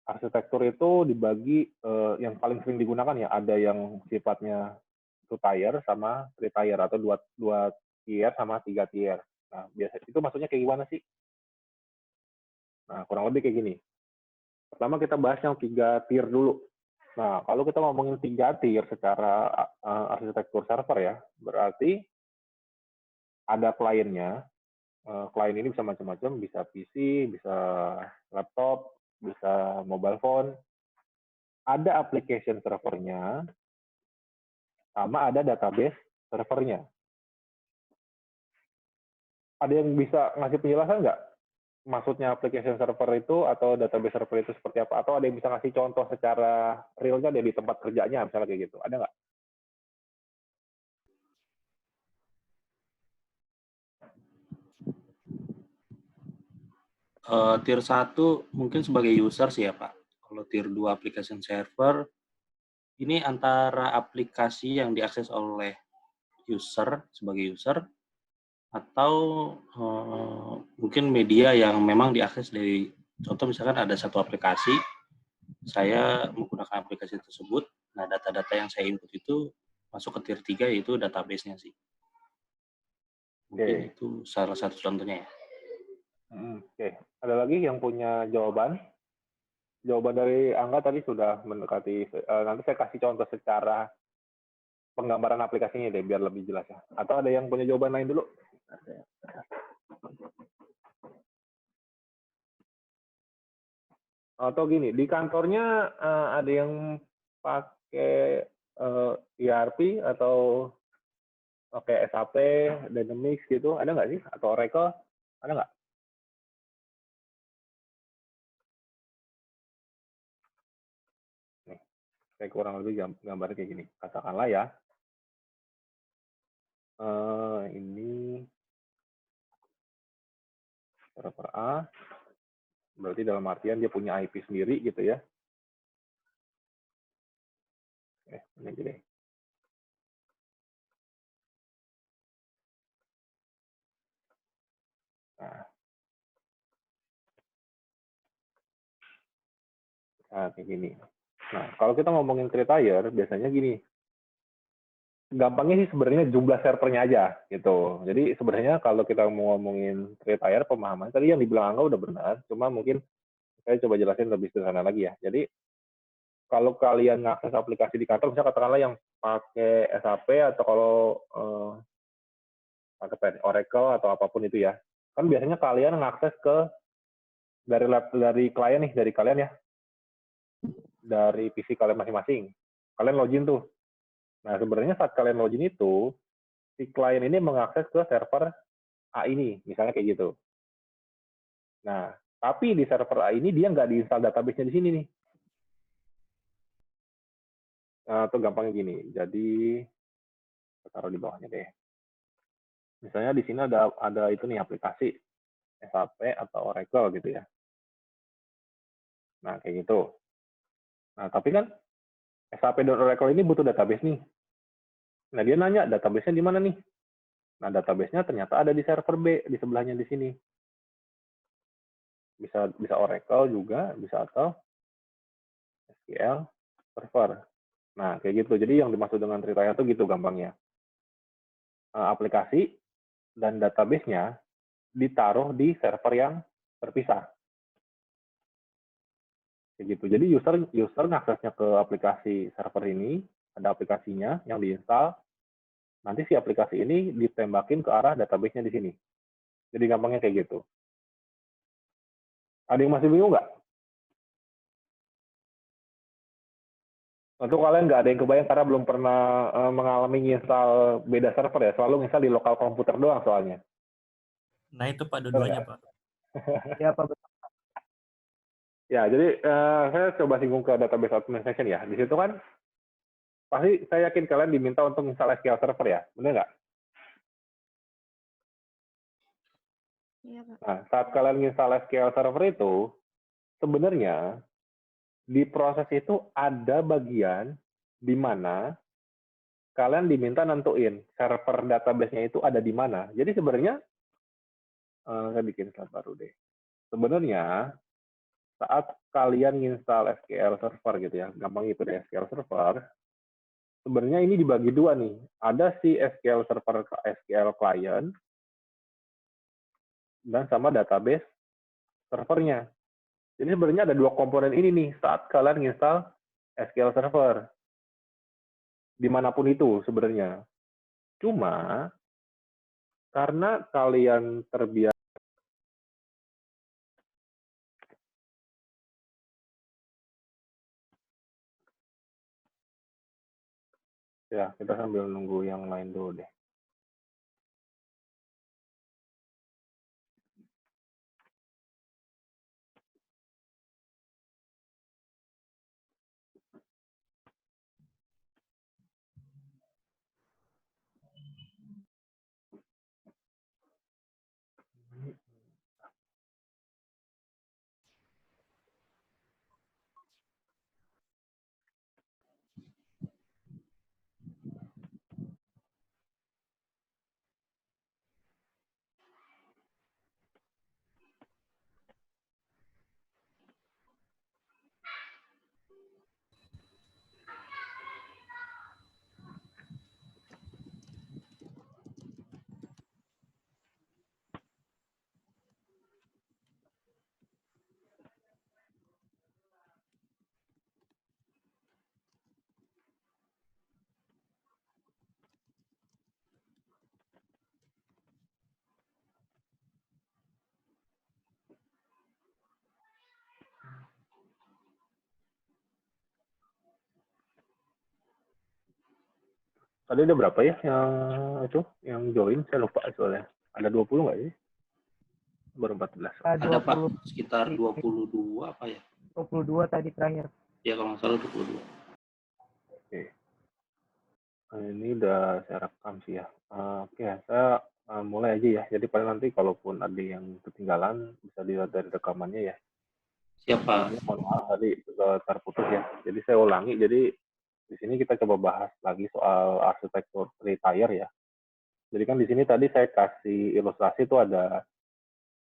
arsitektur itu dibagi yang paling sering digunakan ya, ada yang sifatnya 2 tier sama 3 tier atau dua tier sama 3 tier. Nah, biasa itu maksudnya kayak gimana sih? Nah, kurang lebih kayak gini. Pertama kita bahas yang 3 tier dulu. Nah, kalau kita ngomongin 3 tier secara arsitektur server ya, berarti ada kliennya. Klien ini bisa macam-macam, bisa PC, bisa laptop, bisa mobile phone. Ada application servernya, sama ada database servernya. Ada yang bisa ngasih penjelasan nggak? Maksudnya application server itu atau database server itu seperti apa? Atau ada yang bisa ngasih contoh secara realnya di tempat kerjanya, misalnya kayak gitu. Ada nggak? Tier 1 mungkin sebagai user sih ya Pak. Kalau tier 2 application server, ini antara aplikasi yang diakses oleh user sebagai user, atau mungkin media yang memang diakses dari, contoh misalkan ada satu aplikasi, saya menggunakan aplikasi tersebut, nah data-data yang saya input itu masuk ke tier 3 yaitu database-nya sih. Mungkin itu salah satu contohnya ya. Oke. Ada lagi yang punya jawaban? Jawaban dari Angga tadi sudah mendekati, nanti saya kasih contoh secara penggambaran aplikasinya deh, biar lebih jelas ya. Atau ada yang punya jawaban lain dulu? Atau gini, di kantornya ada yang pakai ERP atau pakai SAP, Dynamics gitu, ada nggak sih? Atau Oracle, ada nggak? Nih, saya kurang lebih gambarnya kayak gini. Katakanlah ya, ini server A, berarti dalam artian dia punya IP sendiri gitu ya. Ini gini. Nah, kayak gini. Nah, kalau kita ngomongin 3 tier, biasanya gini. Gampangnya sih sebenarnya jumlah servernya aja gitu. Jadi sebenarnya kalau kita mau ngomongin 3 tier, pemahaman tadi yang dibilang Angga udah benar, cuma mungkin saya coba jelasin lebih sederhana lagi ya. Jadi kalau kalian ngakses aplikasi di kantor, misalnya katakanlah yang pakai SAP atau kalau pakai Oracle atau apapun itu ya, kan biasanya kalian ngakses ke dari klien nih, dari kalian ya, dari PC kalian masing-masing. Kalian login tuh. Nah, sebenarnya saat kalian login itu, si klien ini mengakses ke server A ini, misalnya kayak gitu. Nah, tapi di server A ini dia nggak diinstal database-nya di sini nih. Nah, itu gampangnya gini. Jadi, saya taruh di bawahnya deh. Misalnya di sini ada itu nih aplikasi SAP atau Oracle gitu ya. Nah, kayak gitu. Nah, tapi kan SAP dan Oracle ini butuh database nih. Nah, dia nanya database-nya di mana nih? Nah, database-nya ternyata ada di server B, di sebelahnya di sini. Bisa Oracle juga, bisa atau SQL Server. Nah, kayak gitu. Jadi yang dimaksud dengan 3 tier itu gitu gampangnya. Aplikasi dan database-nya ditaruh di server yang terpisah. Kayak gitu. Jadi user ngaksesnya ke aplikasi server ini, ada aplikasinya yang diinstal, nanti si aplikasi ini ditembakin ke arah database-nya di sini. Jadi gampangnya kayak gitu. Ada yang masih bingung nggak? Untuk kalian nggak ada yang kebayang karena belum pernah mengalami install beda server ya, selalu install di lokal komputer doang soalnya. Nah itu Pak, dua-duanya Pak. Ya Pak. Ya, jadi saya coba singgung ke database administration ya. Di situ kan pasti saya yakin kalian diminta untuk install SQL Server ya, benar nggak? Iya, Pak. Nah, saat kalian install SQL Server itu, sebenarnya di proses itu ada bagian di mana kalian diminta nentuin server database-nya itu ada di mana. Jadi sebenarnya, saya bikin slide baru deh. Sebenarnya, saat kalian install SQL Server gitu ya, gampang itu deh SQL Server, sebenarnya ini dibagi dua nih. Ada si SQL Server SQL Client, dan sama database servernya. Jadi sebenarnya ada dua komponen ini nih saat kalian install SQL Server. Dimanapun itu sebenarnya. Cuma, karena kalian terbiasa, ya kita sambil nunggu yang lain dulu deh. Tadi ada berapa ya yang join? Saya lupa soalnya. Ada 20 nggak sih? Baru 14. Ada Pak, sekitar 22 apa ya? 22 tadi terakhir. Ya kalau nggak salah 22. Oke. Nah, ini udah saya rekam sih ya. Oke, saya mulai aja ya. Jadi paling nanti kalaupun ada yang ketinggalan bisa dilihat dari rekamannya ya. Siapa? Ini mohon maaf tadi terputus ya. Jadi saya ulangi. Jadi di sini kita coba bahas lagi soal arsitektur retire ya. Jadi kan di sini tadi saya kasih ilustrasi itu ada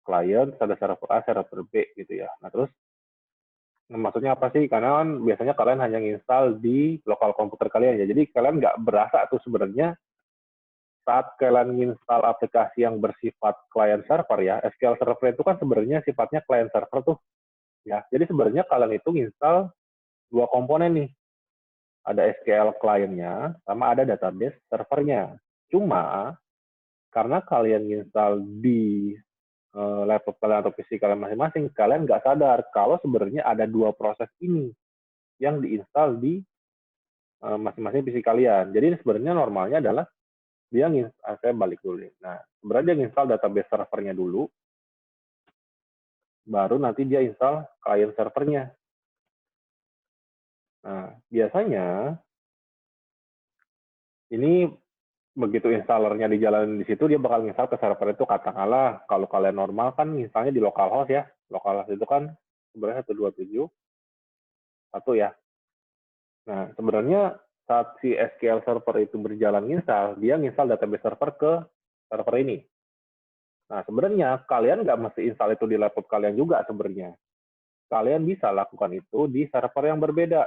klien, ada server A, server B gitu ya. Nah terus maksudnya apa sih? Karena kan biasanya kalian hanya install di lokal komputer kalian ya. Jadi kalian nggak berasa tuh sebenarnya saat kalian install aplikasi yang bersifat client server ya. SQL Server itu kan sebenarnya sifatnya client server tuh ya. Jadi sebenarnya kalian itu install dua komponen nih. Ada SQL client-nya, sama ada database servernya. Cuma, karena kalian install di laptop kalian atau PC kalian masing-masing, kalian nggak sadar kalau sebenarnya ada dua proses ini yang diinstal di masing-masing PC kalian. Jadi sebenarnya normalnya adalah dia saya balik dulu. Nah, sebenarnya dia install database servernya dulu, baru nanti dia install client servernya. Nah, biasanya ini begitu installernya dijalanin di situ, dia bakal install ke server itu. Katakanlah kalau kalian normal kan misalnya di localhost ya. Localhost itu kan sebenarnya 127 ya. Nah, sebenarnya saat si SQL server itu berjalan install, dia install database server ke server ini. Nah, sebenarnya kalian nggak mesti install itu di laptop kalian juga sebenarnya. Kalian bisa lakukan itu di server yang berbeda.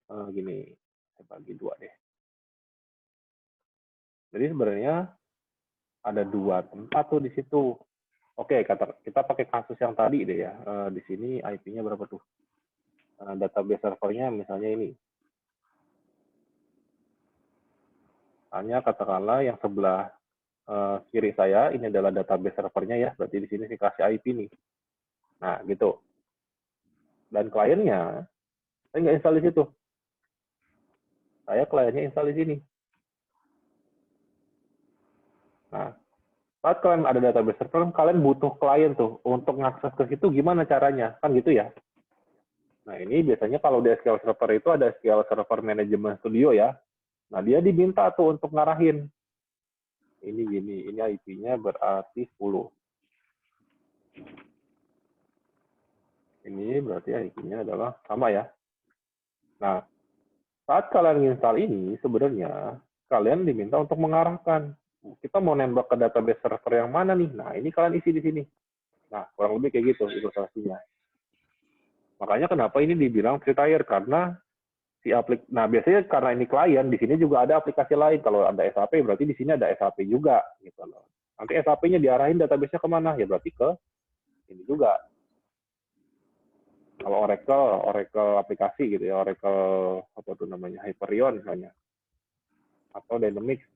Gini, saya bagi dua deh. Jadi sebenarnya ada dua tempat tuh di situ. Oke, kita pakai kasus yang tadi deh ya. Di sini IP-nya berapa tuh? Database servernya misalnya ini. Hanya katakanlah yang sebelah kiri saya, ini adalah database servernya ya. Berarti di sini saya kasih IP nih. Nah, gitu. Dan kliennya, saya nggak install di situ. Saya kliennya install di sini. Nah, saat kalian ada database server, kalian butuh klien tuh untuk ngakses ke situ gimana caranya, kan gitu ya. Nah ini biasanya kalau di SQL Server itu ada SQL Server Management Studio ya. Nah dia diminta tuh untuk ngarahin. Ini gini, ini IP-nya berarti 10. Ini berarti IP-nya adalah sama ya. Nah Saat kalian install ini, sebenarnya kalian diminta untuk mengarahkan. Kita mau nembak ke database server yang mana nih? Nah, ini kalian isi di sini. Nah, kurang lebih kayak gitu ilustrasinya. Makanya kenapa ini dibilang free tier, karena nah biasanya karena ini klien, di sini juga ada aplikasi lain. Kalau ada SAP, berarti di sini ada SAP juga, gitu loh. Nanti SAP-nya diarahin database-nya kemana? Ya berarti ke ini juga. Kalau Oracle aplikasi gitu ya, Oracle apa tuh namanya, Hyperion misalnya, atau Dynamics.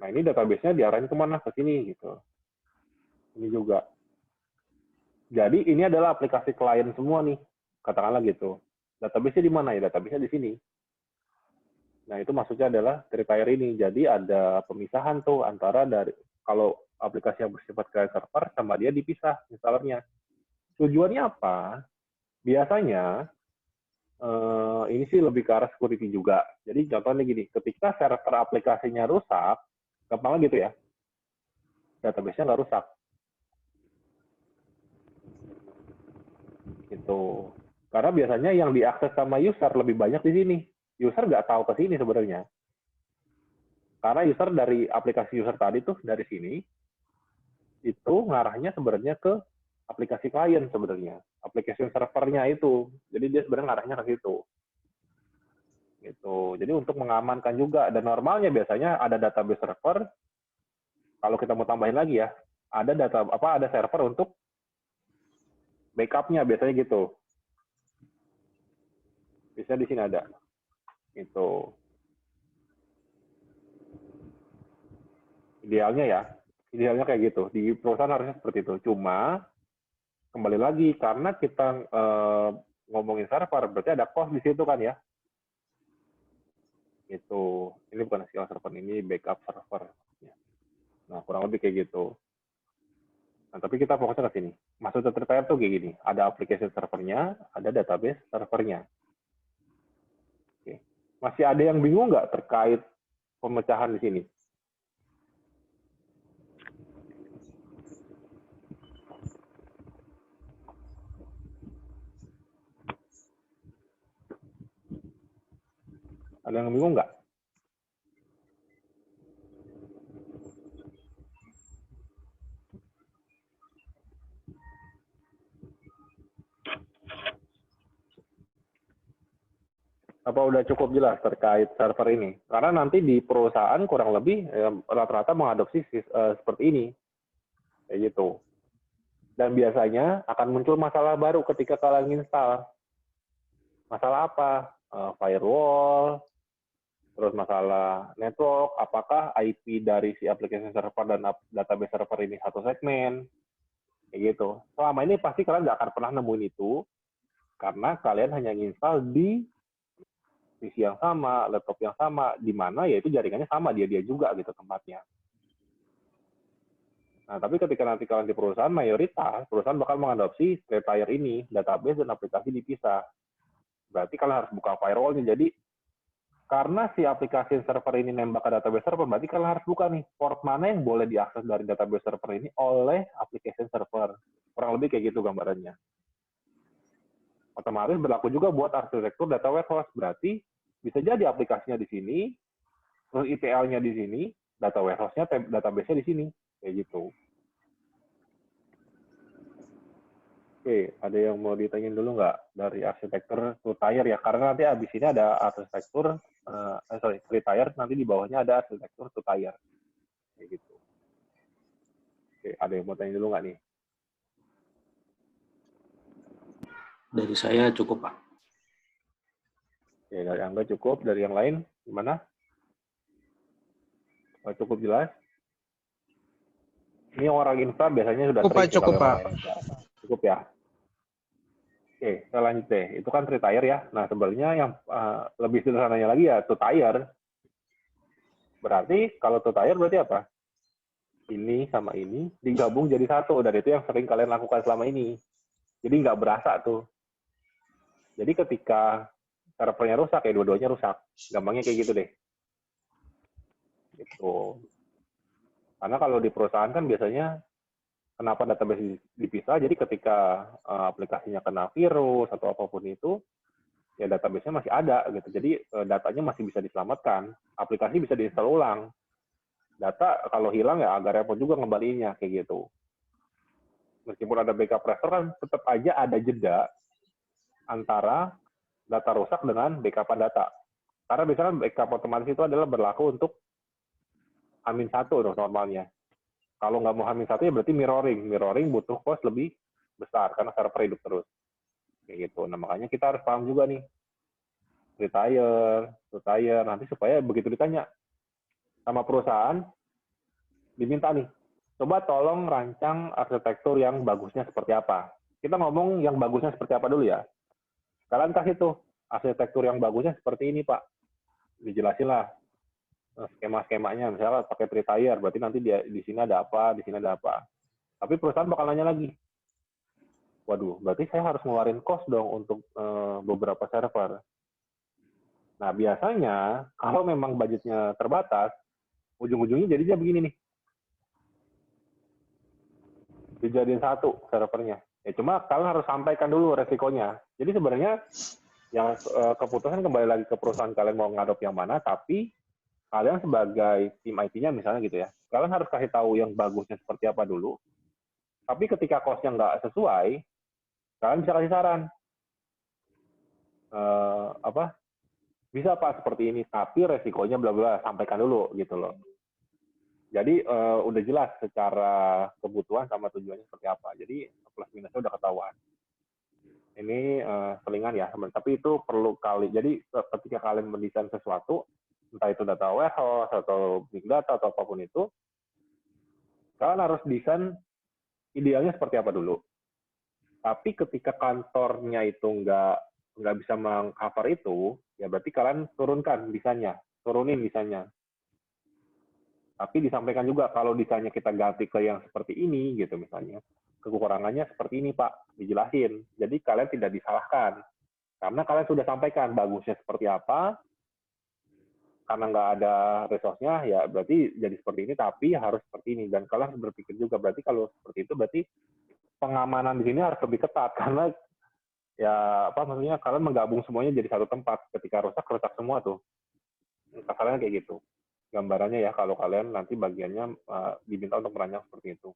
Nah ini database-nya diarahin kemana? Ke sini gitu. Ini juga. Jadi ini adalah aplikasi klien semua nih, katakanlah gitu. Database-nya di mana ya? Database-nya di sini. Nah, itu maksudnya adalah free tier ini. Jadi ada pemisahan tuh antara dari kalau aplikasi yang bersifat client server sama dia dipisah installernya. Tujuannya apa? Biasanya ini sih lebih ke arah security juga. Jadi contohnya gini, ketika server aplikasinya rusak, gampangnya gitu ya, database-nya nggak rusak. Gitu. Karena biasanya yang diakses sama user lebih banyak di sini. User nggak tahu ke sini sebenarnya. Karena user dari aplikasi user tadi tuh dari sini, itu ngarahnya sebenarnya ke aplikasi klien sebenarnya. Aplikasi servernya itu. Jadi dia sebenarnya ngarahnya ke situ. Gitu. Jadi untuk mengamankan juga. Dan normalnya biasanya ada database server. Kalau kita mau tambahin lagi ya, ada ada server untuk backupnya biasanya gitu. Biasanya di sini ada. Gitu. Idealnya kayak gitu. Di perusahaan harusnya seperti itu. Cuma kembali lagi karena kita ngomongin server, berarti ada cost di situ kan ya. Itu ini bukan SQL server, ini backup server. Nah kurang lebih kayak gitu. Nah tapi kita fokusnya ke sini. Maksudnya free tier tuh kayak gini. Ada application servernya, ada database servernya. Oke. Masih ada yang bingung nggak terkait pemecahan di sini? Ada yang bingung nggak? Apa udah cukup jelas terkait server ini? Karena nanti di perusahaan kurang lebih rata-rata mengadopsi seperti ini. Kayak gitu. Dan biasanya akan muncul masalah baru ketika kalian install. Masalah apa? Firewall, terus masalah network, apakah IP dari si application server dan database server ini satu segmen, kayak gitu. Selama ini pasti kalian nggak akan pernah nemuin itu, karena kalian hanya install di PC yang sama, laptop yang sama, di mana ya itu jaringannya sama, dia juga gitu tempatnya. Nah, tapi ketika nanti kalian di perusahaan, mayoritas perusahaan bakal mengadopsi free tier ini, database dan aplikasi dipisah. Berarti kalian harus buka firewall-nya. Jadi, karena si aplikasi server ini nembak ke database server, berarti kalian harus buka nih, port mana yang boleh diakses dari database server ini oleh application server. Kurang lebih kayak gitu gambarannya. Otomatis berlaku juga buat arsitektur data warehouse. Berarti bisa jadi aplikasinya di sini, terus ETL-nya di sini, data warehouse-nya, database-nya di sini. Kayak gitu. Oke, ada yang mau ditanyain dulu nggak dari arsitektur two tier ya? Karena nanti abis ini ada arsitektur, free tier, nanti di bawahnya ada arsitektur two tier. Kayak gitu. Oke, ada yang mau tanya dulu nggak nih? Dari saya cukup, Pak. Oke, dari Angga cukup. Dari yang lain, gimana? Cukup jelas? Ini orang infra biasanya sudah Cukup, Pak. Cukup ya? Oke, saya lanjut deh. Itu kan free tier ya. Nah, sebenarnya yang lebih sederhananya lagi ya two tier. Berarti kalau two tier berarti apa? Ini sama ini digabung jadi satu. Dan itu yang sering kalian lakukan selama ini. Jadi nggak berasa tuh. Jadi ketika servernya rusak, ya dua-duanya rusak. Gampangnya kayak gitu deh. Gitu. Karena kalau di perusahaan kan biasanya kenapa database dipisah, jadi ketika aplikasinya kena virus atau apapun itu, ya database-nya masih ada gitu. Jadi datanya masih bisa diselamatkan, aplikasi bisa diinstal ulang. Data kalau hilang ya agak repot juga ngembaliinnya kayak gitu. Meskipun ada backup restore kan tetap aja ada jeda antara data rusak dengan backupan data. Karena biasanya backup otomatis itu adalah berlaku untuk H-1 dong normalnya. Kalau nggak mau H-1 ya berarti mirroring. Mirroring butuh cost lebih besar karena server hidup terus. Kayak gitu. Nah makanya kita harus paham juga nih. Retire, nanti supaya begitu ditanya sama perusahaan, diminta nih, coba tolong rancang arsitektur yang bagusnya seperti apa. Kita ngomong yang bagusnya seperti apa dulu ya. Kalian kasih tuh, arsitektur yang bagusnya seperti ini Pak. Dijelasin lah skema-skemanya, misalnya pakai retire, berarti nanti di sini ada apa, di sini ada apa. Tapi perusahaan bakal nanya lagi, waduh, berarti saya harus ngeluarin cost dong untuk beberapa server. Nah, biasanya kalau memang budgetnya terbatas, ujung-ujungnya jadinya begini nih. Dijadiin satu servernya. Ya cuma kalian harus sampaikan dulu resikonya. Jadi sebenarnya yang keputusan kembali lagi ke perusahaan kalian mau ngadop yang mana, tapi kalian sebagai tim IT-nya misalnya gitu ya, kalian harus kasih tahu yang bagusnya seperti apa dulu. Tapi ketika cost-nya nggak sesuai, kalian bisa kasih saran. Bisa Pak seperti ini, tapi resikonya bla bla, sampaikan dulu gitu loh. Jadi udah jelas secara kebutuhan sama tujuannya seperti apa. Jadi plus minusnya udah ketahuan. Ini selingan ya, tapi itu perlu kali. Jadi ketika kalian mendesain sesuatu, entah itu data warehouse atau big data atau apapun itu, kalian harus desain idealnya seperti apa dulu. Tapi ketika kantornya itu nggak bisa meng-cover itu, ya berarti kalian turunin desainnya. Tapi disampaikan juga kalau desainnya kita ganti ke yang seperti ini, gitu misalnya. Kekurangannya seperti ini, Pak. Dijelasin. Jadi kalian tidak disalahkan. Karena kalian sudah sampaikan bagusnya seperti apa, karena nggak ada resource-nya, ya berarti jadi seperti ini, tapi harus seperti ini. Dan kalian harus berpikir juga, berarti kalau seperti itu, berarti pengamanan di sini harus lebih ketat. Karena ya maksudnya kalian menggabung semuanya jadi satu tempat. Ketika rusak semua tuh. Kalian kayak gitu. Gambarannya ya kalau kalian nanti bagiannya diminta untuk merancang seperti itu.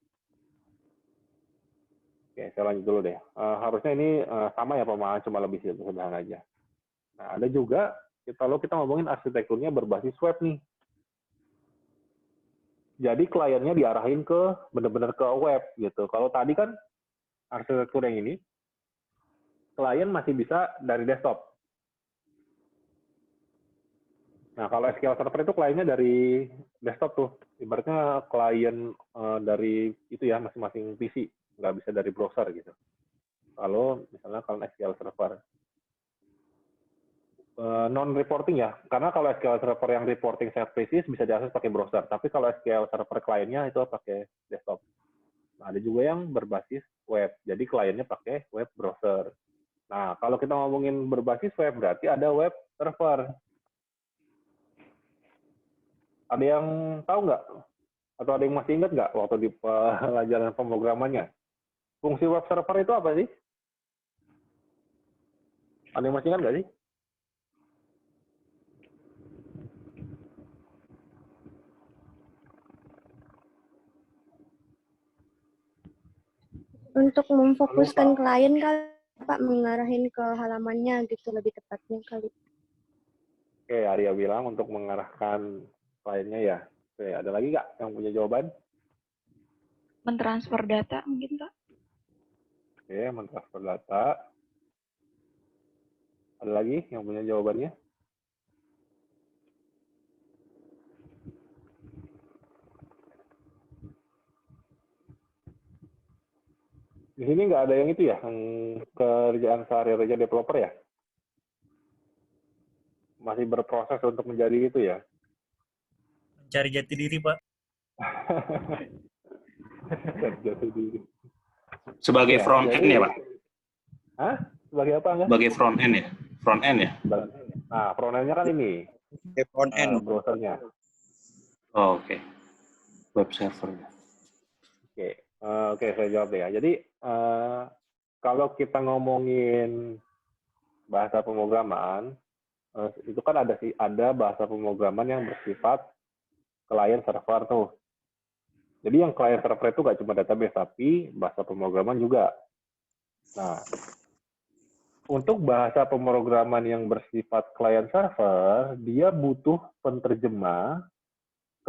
Oke, saya lanjut dulu deh. Harusnya ini sama ya pemahaman, cuma lebih sederhana aja. Nah, ada juga kalau kita ngomongin arsitekturnya berbasis web nih. Jadi kliennya diarahin ke benar-benar ke web gitu. Kalau tadi kan arsitektur yang ini, klien masih bisa dari desktop. Nah, kalau SQL Server itu kliennya dari desktop tuh. Ibaratnya klien dari itu ya, masing-masing PC. Nggak bisa dari browser gitu. Kalau misalnya kalian SQL Server. Non-reporting ya. Karena kalau SQL Server yang reporting set basis bisa diakses pakai browser. Tapi kalau SQL Server kliennya itu pakai desktop. Nah, ada juga yang berbasis web. Jadi kliennya pakai web browser. Nah, kalau kita ngomongin berbasis web, berarti ada web server. Ada yang tahu nggak? Atau ada yang masih ingat nggak waktu di pelajaran pemrogramannya? Fungsi web server itu apa sih? Ada yang masih ingat nggak sih? Untuk memfokuskan klien kali Pak, mengarahin ke halamannya gitu lebih tepatnya kali. Oke, Arya bilang untuk mengarahkan kliennya ya. Oke, ada lagi nggak yang punya jawaban? Mentransfer data mungkin, Pak. Oke, mentransfer data. Ada lagi yang punya jawabannya? Di sini nggak ada yang itu ya, yang kerjaan sehari-hari developer ya? Masih berproses untuk menjadi itu ya? Cari jati diri, Pak. Jati diri. Sebagai Ya, front end jadi- ya, Pak? Hah? Sebagai apa enggak? Sebagai front end ya? Front end ya? Nah, front end-nya kan ini, Front end. browsernya. Oh, oke. Web servernya. Oke, saya jawab deh ya. Jadi kalau kita ngomongin bahasa pemrograman, itu kan ada bahasa pemrograman yang bersifat client server tuh. Jadi yang client server itu nggak cuma database, tapi bahasa pemrograman juga. Nah, untuk bahasa pemrograman yang bersifat client server, dia butuh penerjemah.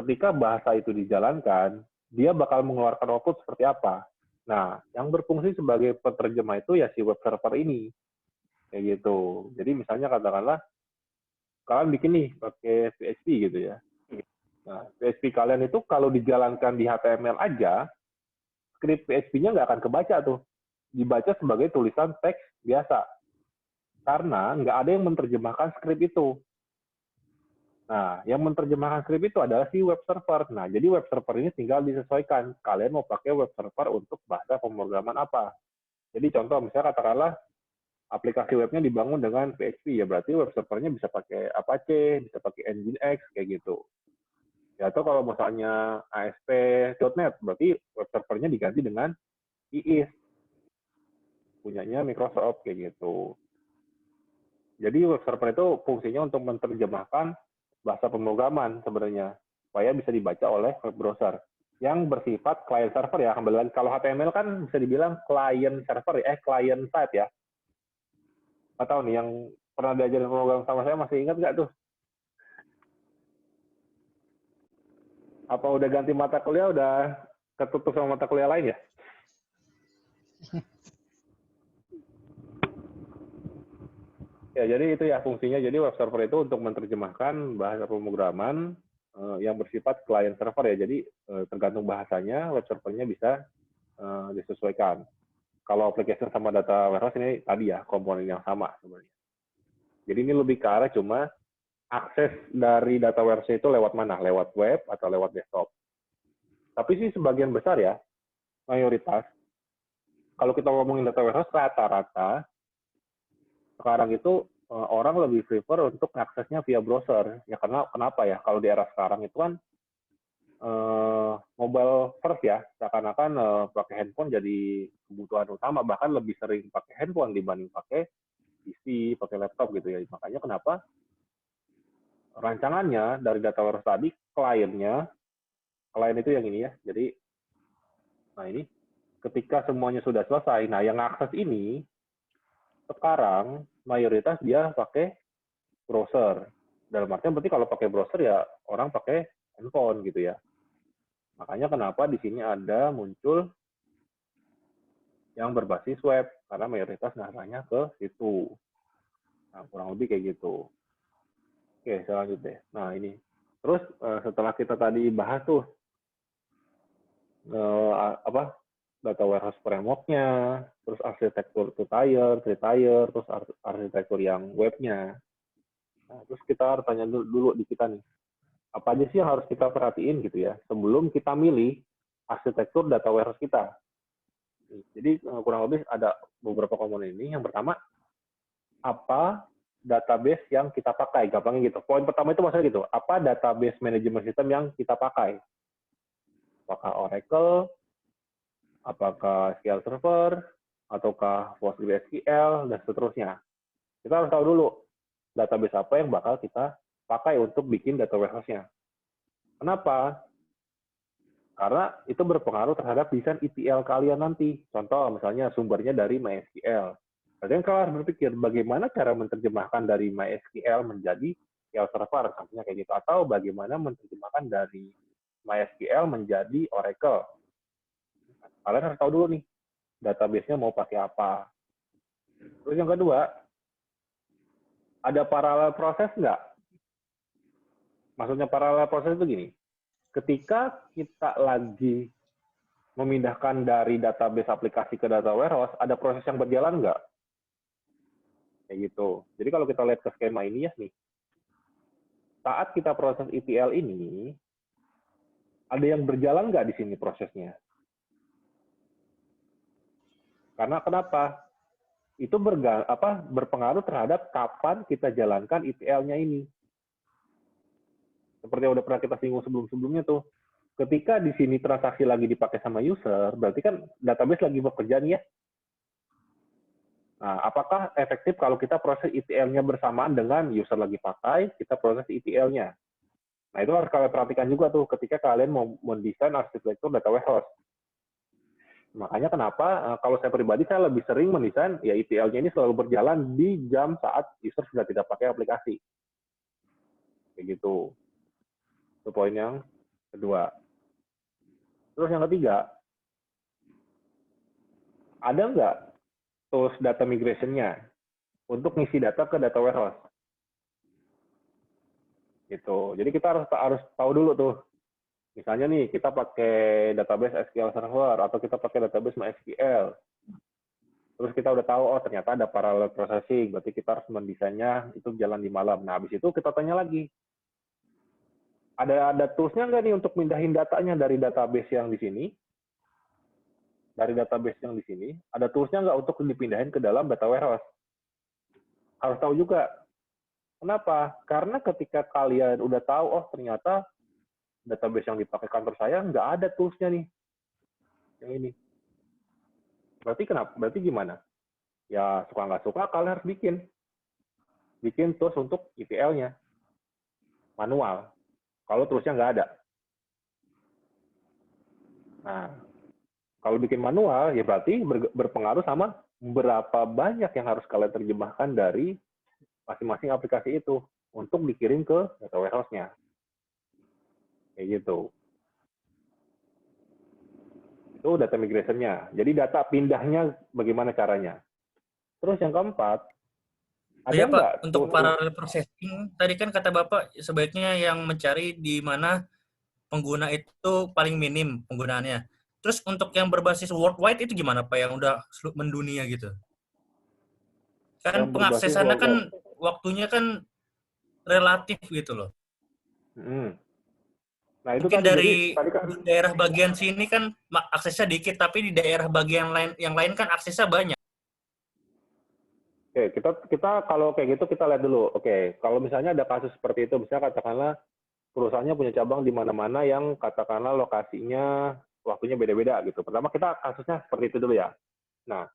Ketika bahasa itu dijalankan, dia bakal mengeluarkan output seperti apa. Nah, yang berfungsi sebagai penerjemah itu ya si web server ini. Kayak gitu. Jadi misalnya katakanlah, kalian bikin nih pakai PHP gitu ya. Nah, PHP kalian itu kalau dijalankan di HTML aja, script PHP-nya nggak akan kebaca tuh. Dibaca sebagai tulisan teks biasa. Karena nggak ada yang menerjemahkan script itu. Nah, yang menerjemahkan script itu adalah si web server. Nah, jadi web server ini tinggal disesuaikan. Kalian mau pakai web server untuk bahasa pemrograman apa. Jadi contoh, misalnya katakanlah aplikasi webnya dibangun dengan PHP, ya berarti web servernya bisa pakai Apache, bisa pakai Nginx, kayak gitu. Ya, atau kalau misalnya ASP.NET, berarti web servernya diganti dengan IIS, punyanya Microsoft, kayak gitu. Jadi web server itu fungsinya untuk menerjemahkan bahasa pemrograman sebenarnya, supaya bisa dibaca oleh web browser. Yang bersifat client server ya, kembali lagi, kalau HTML kan bisa dibilang client server ya, client side ya. Nggak tahu nih, yang pernah diajarin program sama saya masih ingat nggak tuh? Apa udah ganti mata kuliah, udah ketutup sama mata kuliah lain ya? Ya, jadi itu ya fungsinya. Jadi web server itu untuk menerjemahkan bahasa pemrograman yang bersifat client server ya. Jadi tergantung bahasanya, web servernya bisa disesuaikan. Kalau application sama data warehouse ini tadi ya, komponen yang sama sebenarnya. Jadi ini lebih ke arah cuma akses dari data warehouse itu lewat mana? Lewat web atau lewat desktop. Tapi sih sebagian besar ya, mayoritas, kalau kita ngomongin data warehouse, rata-rata sekarang itu orang lebih prefer untuk aksesnya via browser. Ya karena kenapa ya? Kalau di era sekarang itu kan mobile first ya, seakan-akan pakai handphone jadi kebutuhan utama, bahkan lebih sering pakai handphone dibanding pakai PC, pakai laptop gitu ya. Makanya kenapa rancangannya dari data warehouse tadi, klien itu yang ini ya. Jadi, nah ini, ketika semuanya sudah selesai, nah yang akses ini, sekarang mayoritas dia pakai browser. Dalam artian berarti kalau pakai browser ya orang pakai handphone gitu ya. Makanya kenapa di sini ada muncul yang berbasis web, karena mayoritas ngarahnya ke situ. Nah, kurang lebih kayak gitu. Oke, selanjutnya. Nah, ini. Terus setelah kita tadi bahas tuh data warehouse framework-nya, terus arsitektur two-tier, three-tier, terus arsitektur yang webnya. Nah, terus kita harus tanya dulu di kita nih, apa aja sih yang harus kita perhatiin gitu ya, sebelum kita milih arsitektur data warehouse kita. Jadi kurang lebih ada beberapa komponen ini. Yang pertama, apa database yang kita pakai, gampangnya gitu. Poin pertama itu maksudnya gitu, apa database management system yang kita pakai. Apakah Oracle, apakah SQL Server, ataukah PostgreSQL, dan seterusnya. Kita harus tahu dulu database apa yang bakal kita pakai untuk bikin data warehouse-nya. Kenapa? Karena itu berpengaruh terhadap desain ETL kalian nanti. Contoh, misalnya sumbernya dari MySQL. Kalian harus berpikir bagaimana cara menerjemahkan dari MySQL menjadi SQL Server, contohnya kayak gitu. Atau bagaimana menerjemahkan dari MySQL menjadi Oracle. Kalian harus tahu dulu nih, database-nya mau pakai apa. Terus yang kedua, ada paralel proses nggak? Maksudnya paralel proses itu gini, ketika kita lagi memindahkan dari database aplikasi ke data warehouse, ada proses yang berjalan nggak? Kayak gitu. Jadi kalau kita lihat ke skema ini ya nih, saat kita proses ETL ini, ada yang berjalan nggak di sini prosesnya? Karena kenapa? Itu berpengaruh terhadap kapan kita jalankan ETL-nya ini. Seperti yang udah pernah kita singgung sebelum-sebelumnya tuh. Ketika di sini transaksi lagi dipakai sama user, berarti kan database lagi bekerja nih ya. Nah, apakah efektif kalau kita proses ETL-nya bersamaan dengan user lagi pakai, kita proses ETL-nya. Nah, itu harus kalian perhatikan juga tuh ketika kalian mau mendesain arsitektur data warehouse. Makanya kenapa kalau saya pribadi saya lebih sering mendesain ya ETL-nya ini selalu berjalan di jam saat user sudah tidak pakai aplikasi. Kayak gitu. Itu poin yang kedua. Terus yang ketiga, ada nggak tools data migration-nya untuk ngisi data ke data warehouse? Gitu. Jadi kita harus tahu dulu tuh. Misalnya nih, kita pakai database SQL Server atau kita pakai database MySQL. Terus kita udah tahu, oh ternyata ada parallel processing, berarti kita harus mendesainnya itu jalan di malam. Nah, habis itu kita tanya lagi, ada tools-nya nggak nih untuk pindahin datanya dari database yang di sini, ada tools-nya nggak untuk dipindahin ke dalam data warehouse? Harus tahu juga. Kenapa? Karena ketika kalian udah tahu, oh ternyata database yang dipakai kantor saya nggak ada tools-nya nih. Yang ini. Berarti kenapa? Berarti gimana? Ya suka nggak suka, kalian harus bikin tools untuk ETL-nya. Manual. Kalau toolsnya nggak ada. Nah, kalau bikin manual, ya berarti berpengaruh sama berapa banyak yang harus kalian terjemahkan dari masing-masing aplikasi itu untuk dikirim ke data warehouse-nya. Kayak gitu. Itu data migration-nya. Jadi data pindahnya bagaimana caranya. Terus yang keempat, ada Ya nggak Pak, untuk parallel processing, tadi kan kata Bapak sebaiknya yang mencari di mana pengguna itu paling minim penggunaannya. Terus untuk yang berbasis worldwide itu gimana Pak, yang udah mendunia gitu? Kan pengaksesannya kan waktunya kan relatif gitu loh. Nah, itu mungkin tadi di daerah bagian sini kan aksesnya dikit, tapi di daerah bagian yang lain kan aksesnya banyak. Oke, kita kalau kayak gitu kita lihat dulu. Oke, kalau misalnya ada kasus seperti itu, misalnya katakanlah perusahaannya punya cabang di mana-mana yang katakanlah lokasinya waktunya beda-beda gitu. Pertama kita kasusnya seperti itu dulu ya. Nah,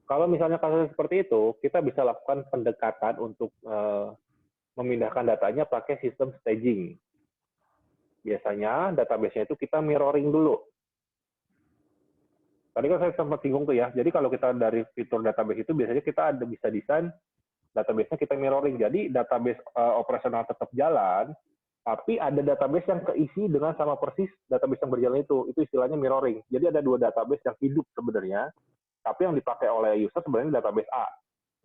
kalau misalnya kasus seperti itu, kita bisa lakukan pendekatan untuk memindahkan datanya pakai sistem staging. Biasanya database-nya itu kita mirroring dulu. Tadi kan saya sempat singgung tuh ya. Jadi kalau kita dari fitur database itu biasanya kita bisa desain database-nya kita mirroring. Jadi database operasional tetap jalan, tapi ada database yang keisi dengan sama persis database yang berjalan itu. Itu istilahnya mirroring. Jadi ada dua database yang hidup sebenarnya, tapi yang dipakai oleh user sebenarnya database A.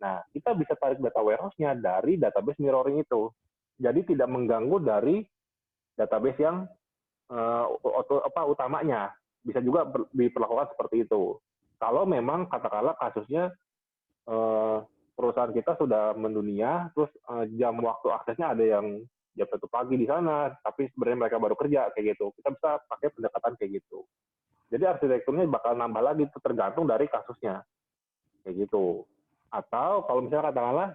Nah, kita bisa tarik data warehouse-nya dari database mirroring itu. Jadi tidak mengganggu dari database yang utamanya. Bisa juga diperlakukan seperti itu. Kalau memang katakanlah kasusnya perusahaan kita sudah mendunia, terus jam waktu aksesnya ada yang jam 1 pagi di sana, tapi sebenarnya mereka baru kerja, kayak gitu. Kita bisa pakai pendekatan kayak gitu. Jadi arsitekturnya bakal nambah lagi, itu tergantung dari kasusnya. Kayak gitu. Atau kalau misalnya katakanlah,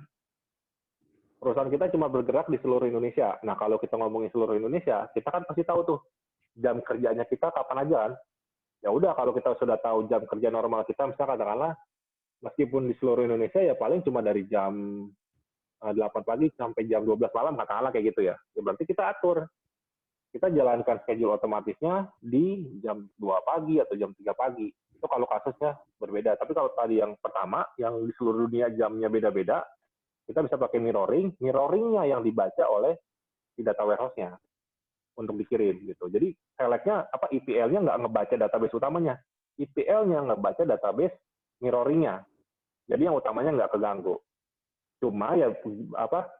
perusahaan kita cuma bergerak di seluruh Indonesia. Nah, kalau kita ngomongin seluruh Indonesia, kita kan pasti tahu tuh, jam kerjanya kita kapan aja kan. Ya udah, kalau kita sudah tahu jam kerja normal kita, misalnya katakanlah, meskipun di seluruh Indonesia, ya paling cuma dari jam 8 pagi sampai jam 12 malam, katakanlah kayak gitu ya. Ya berarti kita atur. Kita jalankan schedule otomatisnya di jam 2 pagi atau jam 3 pagi. Itu kalau kasusnya berbeda. Tapi kalau tadi yang pertama, yang di seluruh dunia jamnya beda-beda, kita bisa pakai mirroring. Mirroringnya yang dibaca oleh di data warehouse-nya untuk dikirim gitu. Jadi select-nya ETL-nya nggak ngebaca database utamanya. ETL-nya ngebaca database mirroring-nya. Jadi yang utamanya nggak keganggu. Cuma ya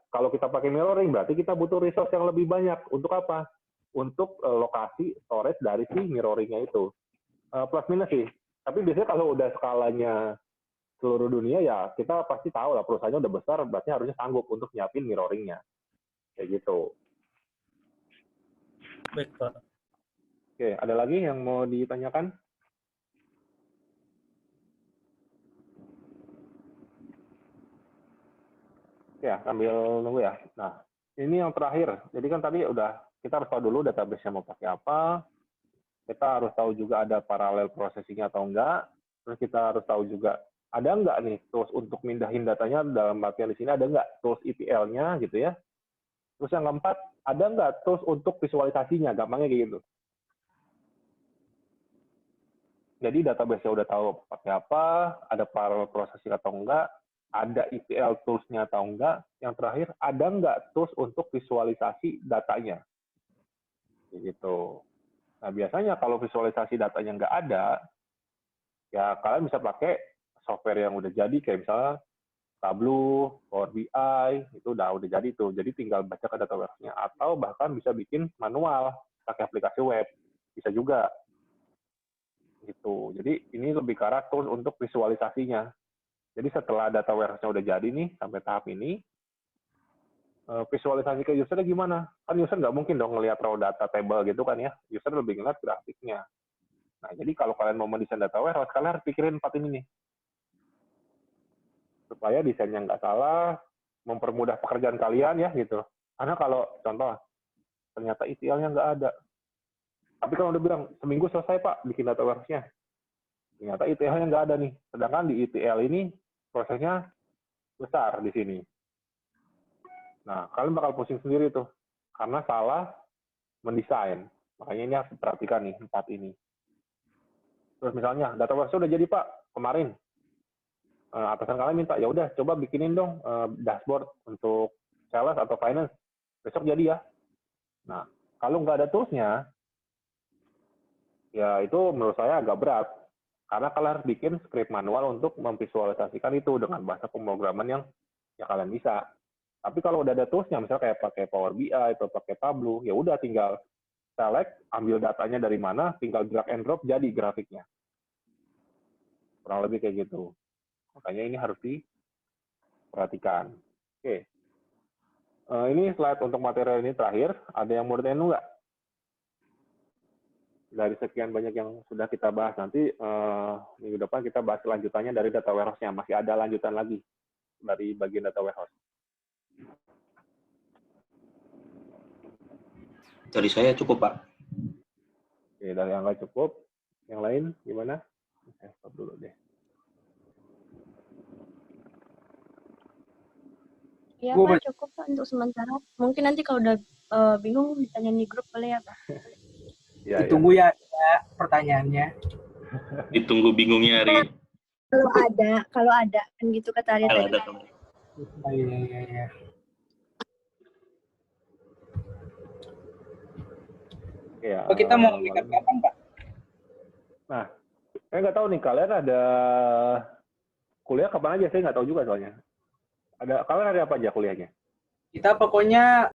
kalau kita pakai mirroring berarti kita butuh resource yang lebih banyak. Untuk apa? Untuk lokasi storage dari si mirroring-nya itu. Plus minus sih. Tapi biasanya kalau udah skalanya seluruh dunia ya kita pasti tahu lah perusahaannya udah besar, berarti harusnya sanggup untuk nyiapin mirroring-nya. Kayak gitu. Baik, Pak. Oke, ada lagi yang mau ditanyakan? Ya, sambil nunggu ya. Nah, ini yang terakhir. Jadi kan tadi udah, kita harus tahu dulu database-nya mau pakai apa. Kita harus tahu juga ada parallel processing atau enggak. Terus kita harus tahu juga ada nggak nih tools untuk mindahin datanya, dalam artian di sini ada nggak tools ETL-nya gitu ya. Terus yang keempat, ada nggak tools untuk visualisasinya, gampangnya kayak gitu. Jadi database-nya udah tahu pakai apa, ada parallel processing atau enggak, ada ETL tools-nya atau enggak. Yang terakhir, ada nggak tools untuk visualisasi datanya. Gitu. Nah, biasanya kalau visualisasi datanya nggak ada, ya kalian bisa pakai software yang udah jadi, kayak misalnya Tableau, Power BI, itu udah jadi tuh. Jadi tinggal baca ke data warehouse-nya, atau bahkan bisa bikin manual, pakai aplikasi web. Bisa juga. Gitu. Jadi ini lebih ke arah tools untuk visualisasinya. Jadi setelah data warehouse-nya udah jadi nih, sampai tahap ini, visualisasi ke usernya gimana? Kan user nggak mungkin dong ngelihat raw data table gitu kan ya. User lebih ngeliat grafiknya. Nah, jadi kalau kalian mau mendesain data warehouse, kalian harus pikirin 4 ini nih. Supaya desainnya nggak salah, mempermudah pekerjaan kalian ya gitu. Karena kalau contoh, ternyata ETL-nya nggak ada. Tapi kalau udah bilang, seminggu selesai Pak bikin data warehouse-nya. Ternyata ETL-nya nggak ada nih. Sedangkan di ETL ini prosesnya besar di sini. Nah, kalian bakal pusing sendiri tuh. Karena salah mendesain. Makanya ini harus diperhatikan nih, 4 ini. Terus misalnya, data warehouse udah jadi Pak, kemarin. Atasan kalian minta, ya udah coba bikinin dong dashboard untuk sales atau finance. Besok jadi ya. Nah, kalau nggak ada tools-nya, ya itu menurut saya agak berat. Karena kalian harus bikin script manual untuk memvisualisasikan itu dengan bahasa pemrograman yang ya kalian bisa. Tapi kalau udah ada tools-nya, misalnya kayak pakai Power BI atau pakai Tableau, ya udah tinggal select, ambil datanya dari mana, tinggal drag and drop, jadi grafiknya. Kurang lebih kayak gitu. Makanya ini harus diperhatikan. Oke. Ini slide untuk materi ini terakhir. Ada yang mau ditanyain nggak? Dari sekian banyak yang sudah kita bahas, nanti minggu depan kita bahas lanjutannya dari data warehouse-nya. Masih ada lanjutan lagi dari bagian data warehouse. Dari saya cukup, Pak. Oke, dari yang nggak cukup. Yang lain gimana? Saya stop dulu deh. Iya Pak, cukup Pak untuk sementara. Mungkin nanti kalau udah bingung ditanyain di grup boleh ya Pak? Ya, Ditunggu ya pertanyaannya. Ditunggu bingungnya hari. Kalau ada kan gitu kata Arya tadi. Oh, iya. Ya, Oh, kita mau recap kapan, Pak? Nah, saya nggak tahu nih, kalian ada kuliah kapan aja? Saya nggak tahu juga soalnya. Kalian ada apa aja kuliahnya? Kita pokoknya